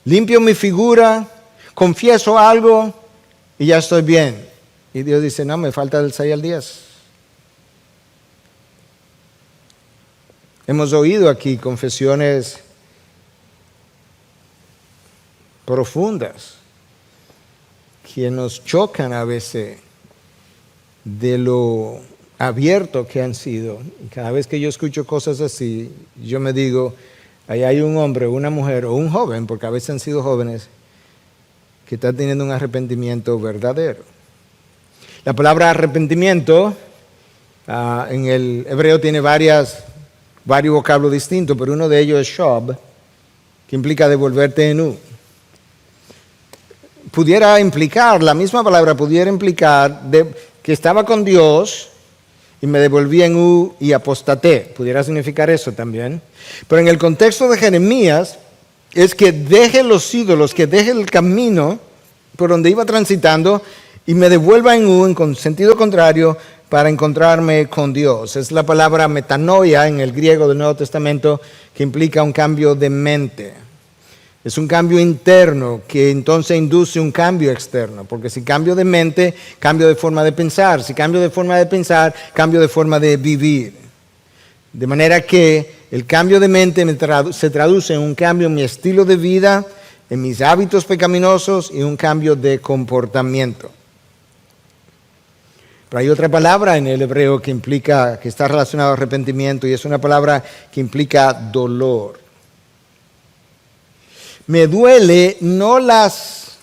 limpio mi figura, confieso algo y ya estoy bien. Y Dios dice, no, me falta del 6 al 10. Hemos oído aquí confesiones profundas que nos chocan a veces de lo abierto que han sido. Y cada vez que yo escucho cosas así, yo me digo, ahí hay un hombre, una mujer o un joven, porque a veces han sido jóvenes, que está teniendo un arrepentimiento verdadero. La palabra arrepentimiento en el hebreo tiene varios vocablos distintos, pero uno de ellos es shob, que implica devolverte en U. Pudiera implicar, la misma palabra pudiera implicar que estaba con Dios y me devolví en U y apostaté. Pudiera significar eso también. Pero en el contexto de Jeremías es que deje los ídolos, que deje el camino por donde iba transitando y me devuelva en U, en sentido contrario, para encontrarme con Dios. Es la palabra metanoia en el griego del Nuevo Testamento, que implica un cambio de mente. Es un cambio interno que entonces induce un cambio externo, porque si cambio de mente, cambio de forma de pensar. Si cambio de forma de pensar, cambio de forma de vivir. De manera que el cambio de mente se traduce en un cambio en mi estilo de vida, en mis hábitos pecaminosos y un cambio de comportamiento. Pero hay otra palabra en el hebreo que está relacionada al arrepentimiento, y es una palabra que implica dolor. Me duele no las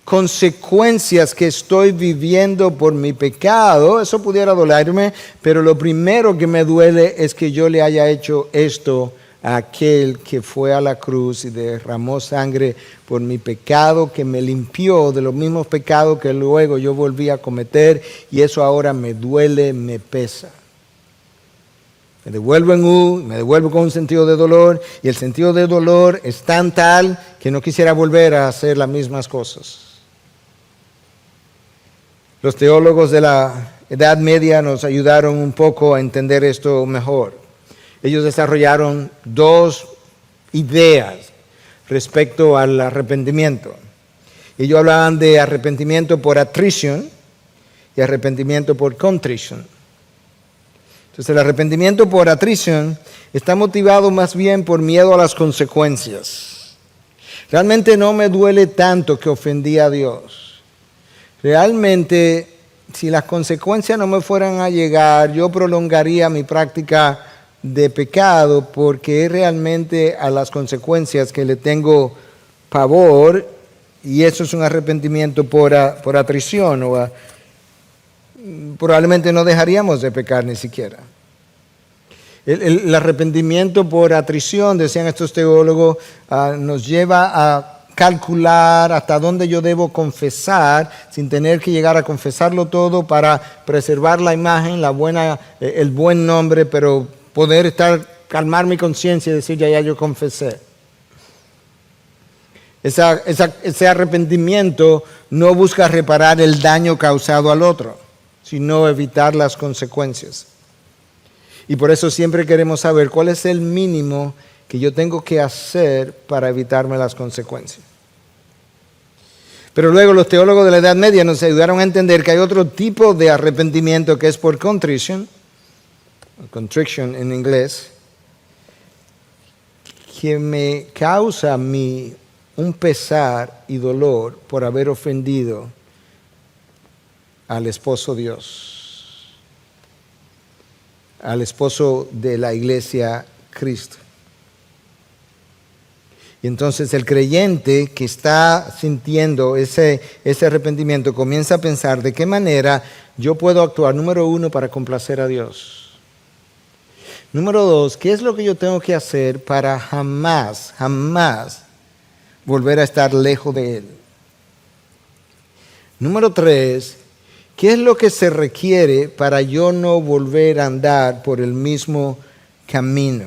consecuencias que estoy viviendo por mi pecado, eso pudiera dolerme, pero lo primero que me duele es que yo le haya hecho esto a aquel que fue a la cruz y derramó sangre por mi pecado, que me limpió de los mismos pecados que luego yo volví a cometer, y eso ahora me duele, me pesa. Me devuelvo en U, me devuelvo con un sentido de dolor, y el sentido de dolor es tan tal que no quisiera volver a hacer las mismas cosas. Los teólogos de la Edad Media nos ayudaron un poco a entender esto mejor. Ellos desarrollaron dos ideas respecto al arrepentimiento. Ellos hablaban de arrepentimiento por attrition y arrepentimiento por contrition. Entonces el arrepentimiento por attrition está motivado más bien por miedo a las consecuencias. Realmente no me duele tanto que ofendí a Dios. Realmente, si las consecuencias no me fueran a llegar, yo prolongaría mi práctica de pecado, porque es realmente a las consecuencias que le tengo pavor, y eso es un arrepentimiento por attrition, probablemente no dejaríamos de pecar ni siquiera. El arrepentimiento por attrition, decían estos teólogos, nos lleva a calcular hasta dónde yo debo confesar sin tener que llegar a confesarlo todo para preservar la imagen, el buen nombre, pero poder calmar mi conciencia y decir, ya yo confesé. Ese arrepentimiento no busca reparar el daño causado al otro, sino evitar las consecuencias. Y por eso siempre queremos saber cuál es el mínimo que yo tengo que hacer para evitarme las consecuencias. Pero luego los teólogos de la Edad Media nos ayudaron a entender que hay otro tipo de arrepentimiento que es por contrition, contrition en inglés, que me causa a mí un pesar y dolor por haber ofendido al esposo Dios, al esposo de la iglesia Cristo. Y entonces el creyente que está sintiendo ese arrepentimiento comienza a pensar de qué manera yo puedo actuar, número 1, para complacer a Dios. Número 2, ¿qué es lo que yo tengo que hacer para jamás volver a estar lejos de Él? Número 3, ¿qué es lo que se requiere para yo no volver a andar por el mismo camino?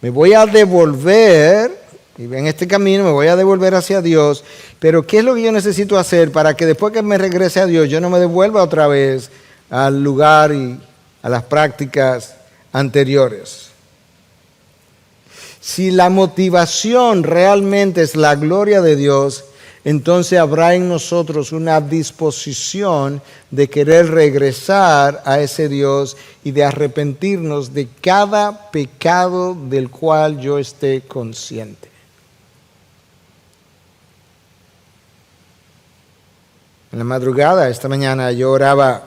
Me voy a devolver, y en este camino me voy a devolver hacia Dios, pero ¿qué es lo que yo necesito hacer para que después que me regrese a Dios yo no me devuelva otra vez al lugar y a las prácticas anteriores? Si la motivación realmente es la gloria de Dios, entonces habrá en nosotros una disposición de querer regresar a ese Dios y de arrepentirnos de cada pecado del cual yo esté consciente. En la madrugada, esta mañana, yo oraba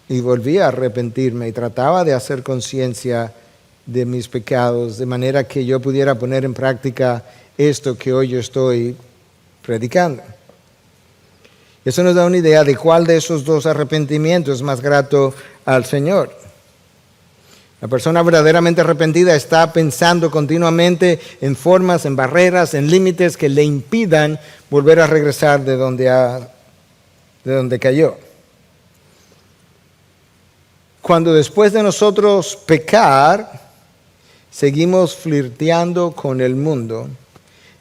y volví a arrepentirme y trataba de hacer conciencia de mis pecados, de manera que yo pudiera poner en práctica esto que hoy yo estoy predicando. Eso nos da una idea de cuál de esos dos arrepentimientos es más grato al Señor. La persona verdaderamente arrepentida está pensando continuamente en formas, en barreras, en límites que le impidan volver a regresar de donde cayó. Cuando después de nosotros pecar, seguimos flirteando con el mundo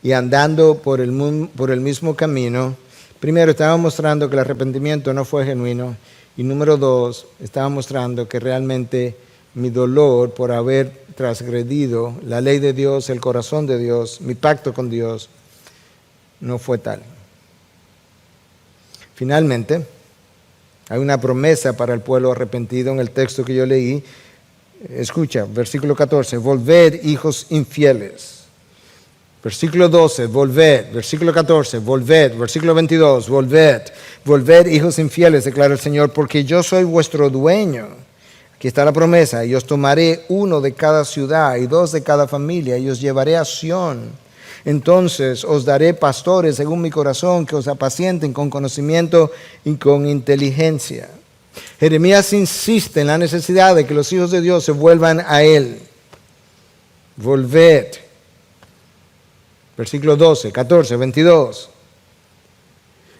y andando por el mismo camino, primero estaba mostrando que el arrepentimiento no fue genuino, y número 2, estaba mostrando que realmente mi dolor por haber transgredido la ley de Dios, el corazón de Dios, mi pacto con Dios, no fue tal. Finalmente, hay una promesa para el pueblo arrepentido en el texto que yo leí. Escucha, versículo 14, volved, hijos infieles. Versículo 12, volved. Versículo 14, volved. Versículo 22, volved. Volved, hijos infieles, declara el Señor, porque yo soy vuestro dueño. Aquí está la promesa, y os tomaré 1 de cada ciudad y 2 de cada familia, y os llevaré a Sión. Entonces os daré pastores según mi corazón, que os apacienten con conocimiento y con inteligencia. Jeremías insiste en la necesidad de que los hijos de Dios se vuelvan a Él. Volved. Versículo 12, 14, 22.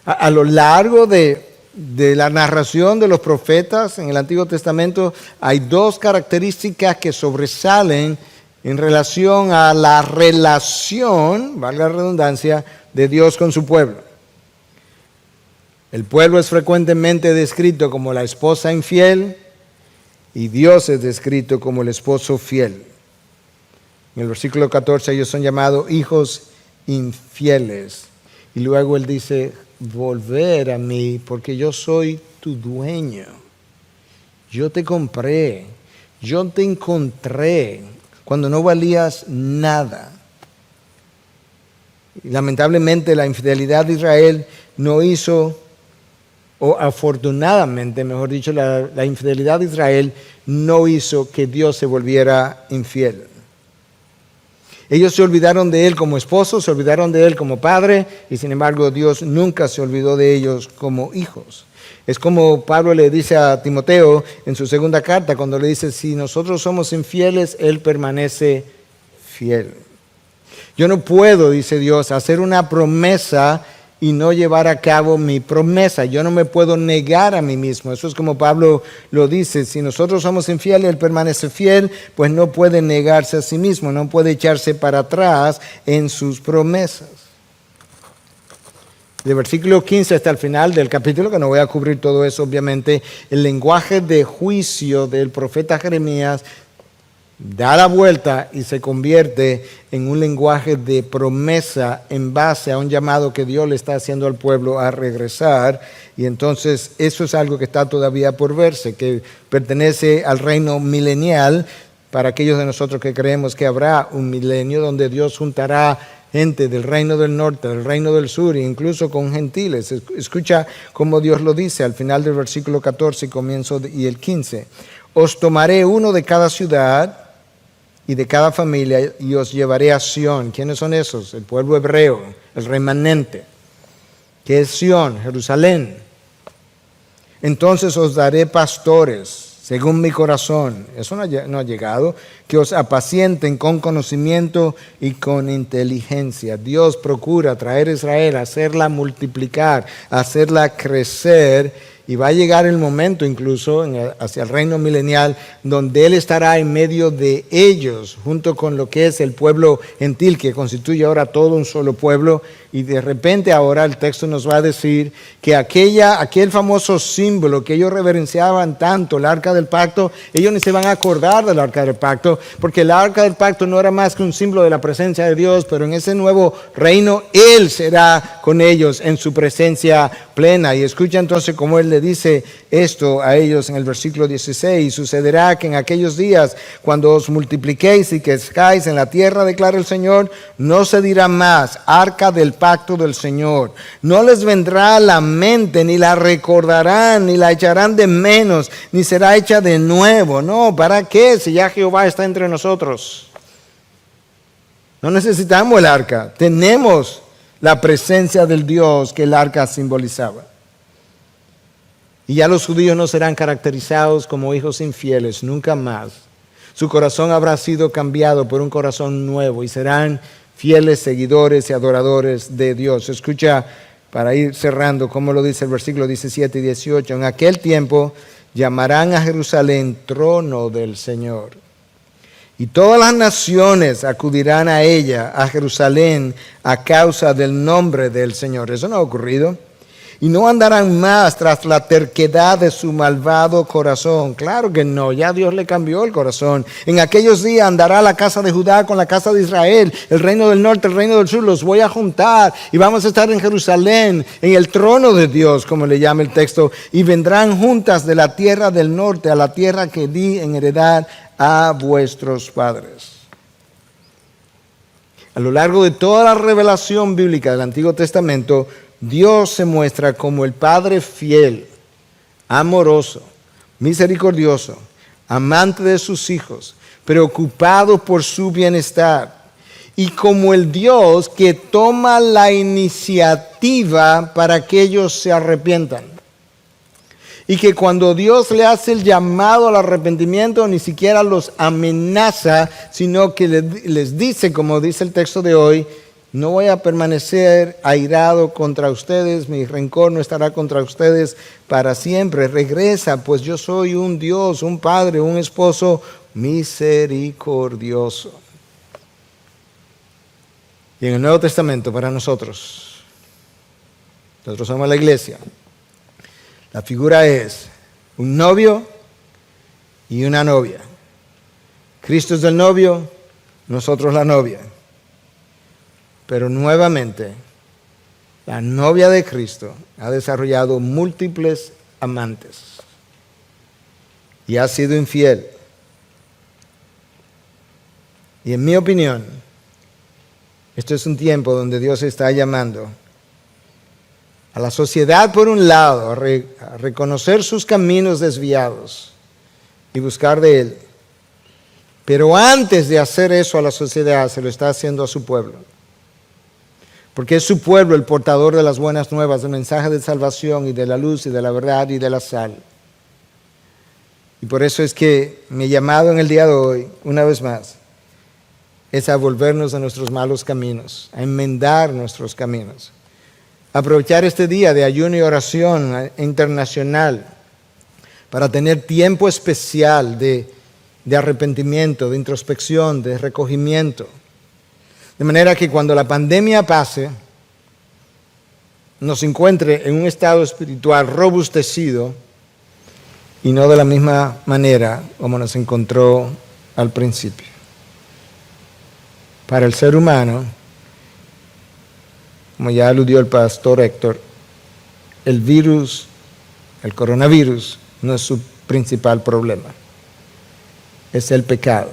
A lo largo de la narración de los profetas en el Antiguo Testamento hay 2 características que sobresalen en relación a la relación, valga la redundancia, de Dios con su pueblo. El pueblo es frecuentemente descrito como la esposa infiel y Dios es descrito como el esposo fiel. En el versículo 14 ellos son llamados hijos infieles. Y luego él dice, volver a mí porque yo soy tu dueño. Yo te compré, yo te encontré cuando no valías nada. Y lamentablemente la infidelidad de Israel no hizo, o afortunadamente, mejor dicho, la infidelidad de Israel no hizo que Dios se volviera infiel. Ellos se olvidaron de Él como esposo, se olvidaron de Él como padre, y sin embargo Dios nunca se olvidó de ellos como hijos. Es como Pablo le dice a Timoteo en su segunda carta, cuando le dice, si nosotros somos infieles, Él permanece fiel. Yo no puedo, dice Dios, hacer una promesa y no llevar a cabo mi promesa. Yo no me puedo negar a mí mismo. Eso es como Pablo lo dice. Si nosotros somos infieles, Él permanece fiel, pues no puede negarse a sí mismo, no puede echarse para atrás en sus promesas. Del versículo 15 hasta el final del capítulo, que no voy a cubrir todo eso obviamente, el lenguaje de juicio del profeta Jeremías da la vuelta y se convierte en un lenguaje de promesa en base a un llamado que Dios le está haciendo al pueblo a regresar. Y entonces eso es algo que está todavía por verse, que pertenece al reino milenial, para aquellos de nosotros que creemos que habrá un milenio donde Dios juntará gente del reino del norte, del reino del sur, e incluso con gentiles. Escucha cómo Dios lo dice al final del versículo 14 y el 15. Os tomaré uno de cada ciudad y de cada familia y os llevaré a Sión. ¿Quiénes son esos? El pueblo hebreo, el remanente, que es Sión, Jerusalén. Entonces os daré pastores según mi corazón. Eso no ha llegado. Que os apacienten con conocimiento y con inteligencia. Dios procura traer a Israel, hacerla multiplicar, hacerla crecer. Y va a llegar el momento incluso hacia el reino milenial donde Él estará en medio de ellos, junto con lo que es el pueblo gentil, que constituye ahora todo un solo pueblo. Y de repente ahora el texto nos va a decir que aquel famoso símbolo que ellos reverenciaban tanto, el arca del pacto, ellos ni se van a acordar del arca del pacto, porque el arca del pacto no era más que un símbolo de la presencia de Dios, pero en ese nuevo reino Él será con ellos en su presencia plena. Y escucha entonces cómo Él le dice esto a ellos en el versículo 16. Sucederá que en aquellos días, cuando os multipliquéis y crezcáis en la tierra, declara el Señor, no se dirá más arca del pacto del Señor. No les vendrá a la mente, ni la recordarán, ni la echarán de menos, ni será hecha de nuevo. No, ¿para qué? Si ya Jehová está entre nosotros. No necesitamos el arca. Tenemos la presencia del Dios que el arca simbolizaba. Y ya los judíos no serán caracterizados como hijos infieles, nunca más. Su corazón habrá sido cambiado por un corazón nuevo y serán fieles seguidores y adoradores de Dios. Escucha, para ir cerrando, como lo dice el versículo 17 y 18. En aquel tiempo llamarán a Jerusalén trono del Señor. Y todas las naciones acudirán a ella, a Jerusalén, a causa del nombre del Señor. Eso no ha ocurrido. Y no andarán más tras la terquedad de su malvado corazón. Claro que no, ya Dios le cambió el corazón. En aquellos días andará la casa de Judá con la casa de Israel, el reino del norte, el reino del sur, los voy a juntar. Y vamos a estar en Jerusalén, en el trono de Dios, como le llama el texto. Y vendrán juntas de la tierra del norte a la tierra que di en heredad a vuestros padres. A lo largo de toda la revelación bíblica del Antiguo Testamento, Dios se muestra como el Padre fiel, amoroso, misericordioso, amante de sus hijos, preocupado por su bienestar, y como el Dios que toma la iniciativa para que ellos se arrepientan. Y que cuando Dios le hace el llamado al arrepentimiento, ni siquiera los amenaza, sino que les dice, como dice el texto de hoy, no voy a permanecer airado contra ustedes, mi rencor no estará contra ustedes para siempre. Regresa, pues yo soy un Dios, un Padre, un esposo misericordioso. Y en el Nuevo Testamento, para nosotros somos la iglesia, la figura es un novio y una novia. Cristo es el novio, nosotros la novia. Pero nuevamente, la novia de Cristo ha desarrollado múltiples amantes y ha sido infiel. Y en mi opinión, esto es un tiempo donde Dios está llamando a la sociedad, por un lado, a reconocer sus caminos desviados y buscar de Él. Pero antes de hacer eso a la sociedad, se lo está haciendo a su pueblo. Porque es su pueblo el portador de las buenas nuevas, del mensaje de salvación y de la luz y de la verdad y de la sal. Y por eso es que mi llamado en el día de hoy, una vez más, es a volvernos de nuestros malos caminos, a enmendar nuestros caminos. Aprovechar este día de ayuno y oración internacional para tener tiempo especial de arrepentimiento, de introspección, de recogimiento. De manera que cuando la pandemia pase, nos encuentre en un estado espiritual robustecido y no de la misma manera como nos encontró al principio. Para el ser humano, como ya aludió el pastor Héctor, el coronavirus, no es su principal problema. Es el pecado,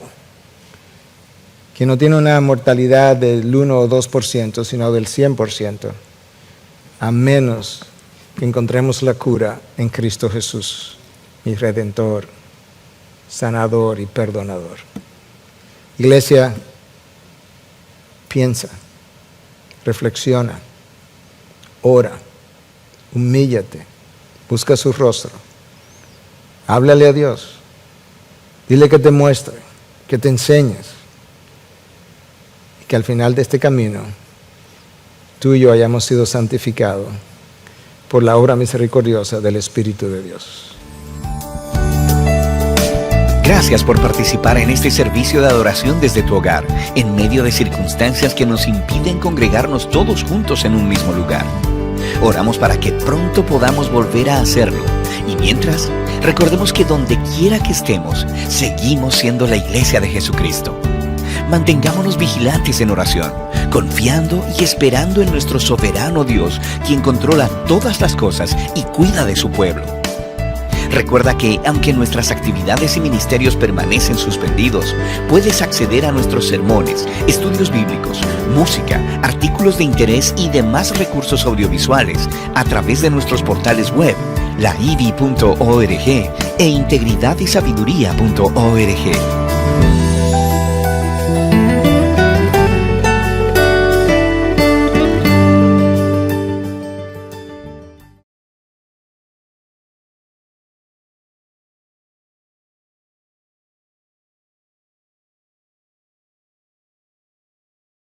que no tiene una mortalidad del 1 o 2%, sino del 100%, a menos que encontremos la cura en Cristo Jesús, mi Redentor, sanador y perdonador. Iglesia, piensa, reflexiona, ora, humíllate, busca su rostro, háblale a Dios, dile que te muestre, que te enseñes, y que al final de este camino tú y yo hayamos sido santificados por la obra misericordiosa del Espíritu de Dios. Gracias por participar en este servicio de adoración desde tu hogar, en medio de circunstancias que nos impiden congregarnos todos juntos en un mismo lugar. Oramos para que pronto podamos volver a hacerlo. Y mientras, recordemos que donde quiera que estemos, seguimos siendo la iglesia de Jesucristo. Mantengámonos vigilantes en oración, confiando y esperando en nuestro soberano Dios, quien controla todas las cosas y cuida de su pueblo. Recuerda que, aunque nuestras actividades y ministerios permanecen suspendidos, puedes acceder a nuestros sermones, estudios bíblicos, música, artículos de interés y demás recursos audiovisuales a través de nuestros portales web, laivi.org e integridadysabiduría.org.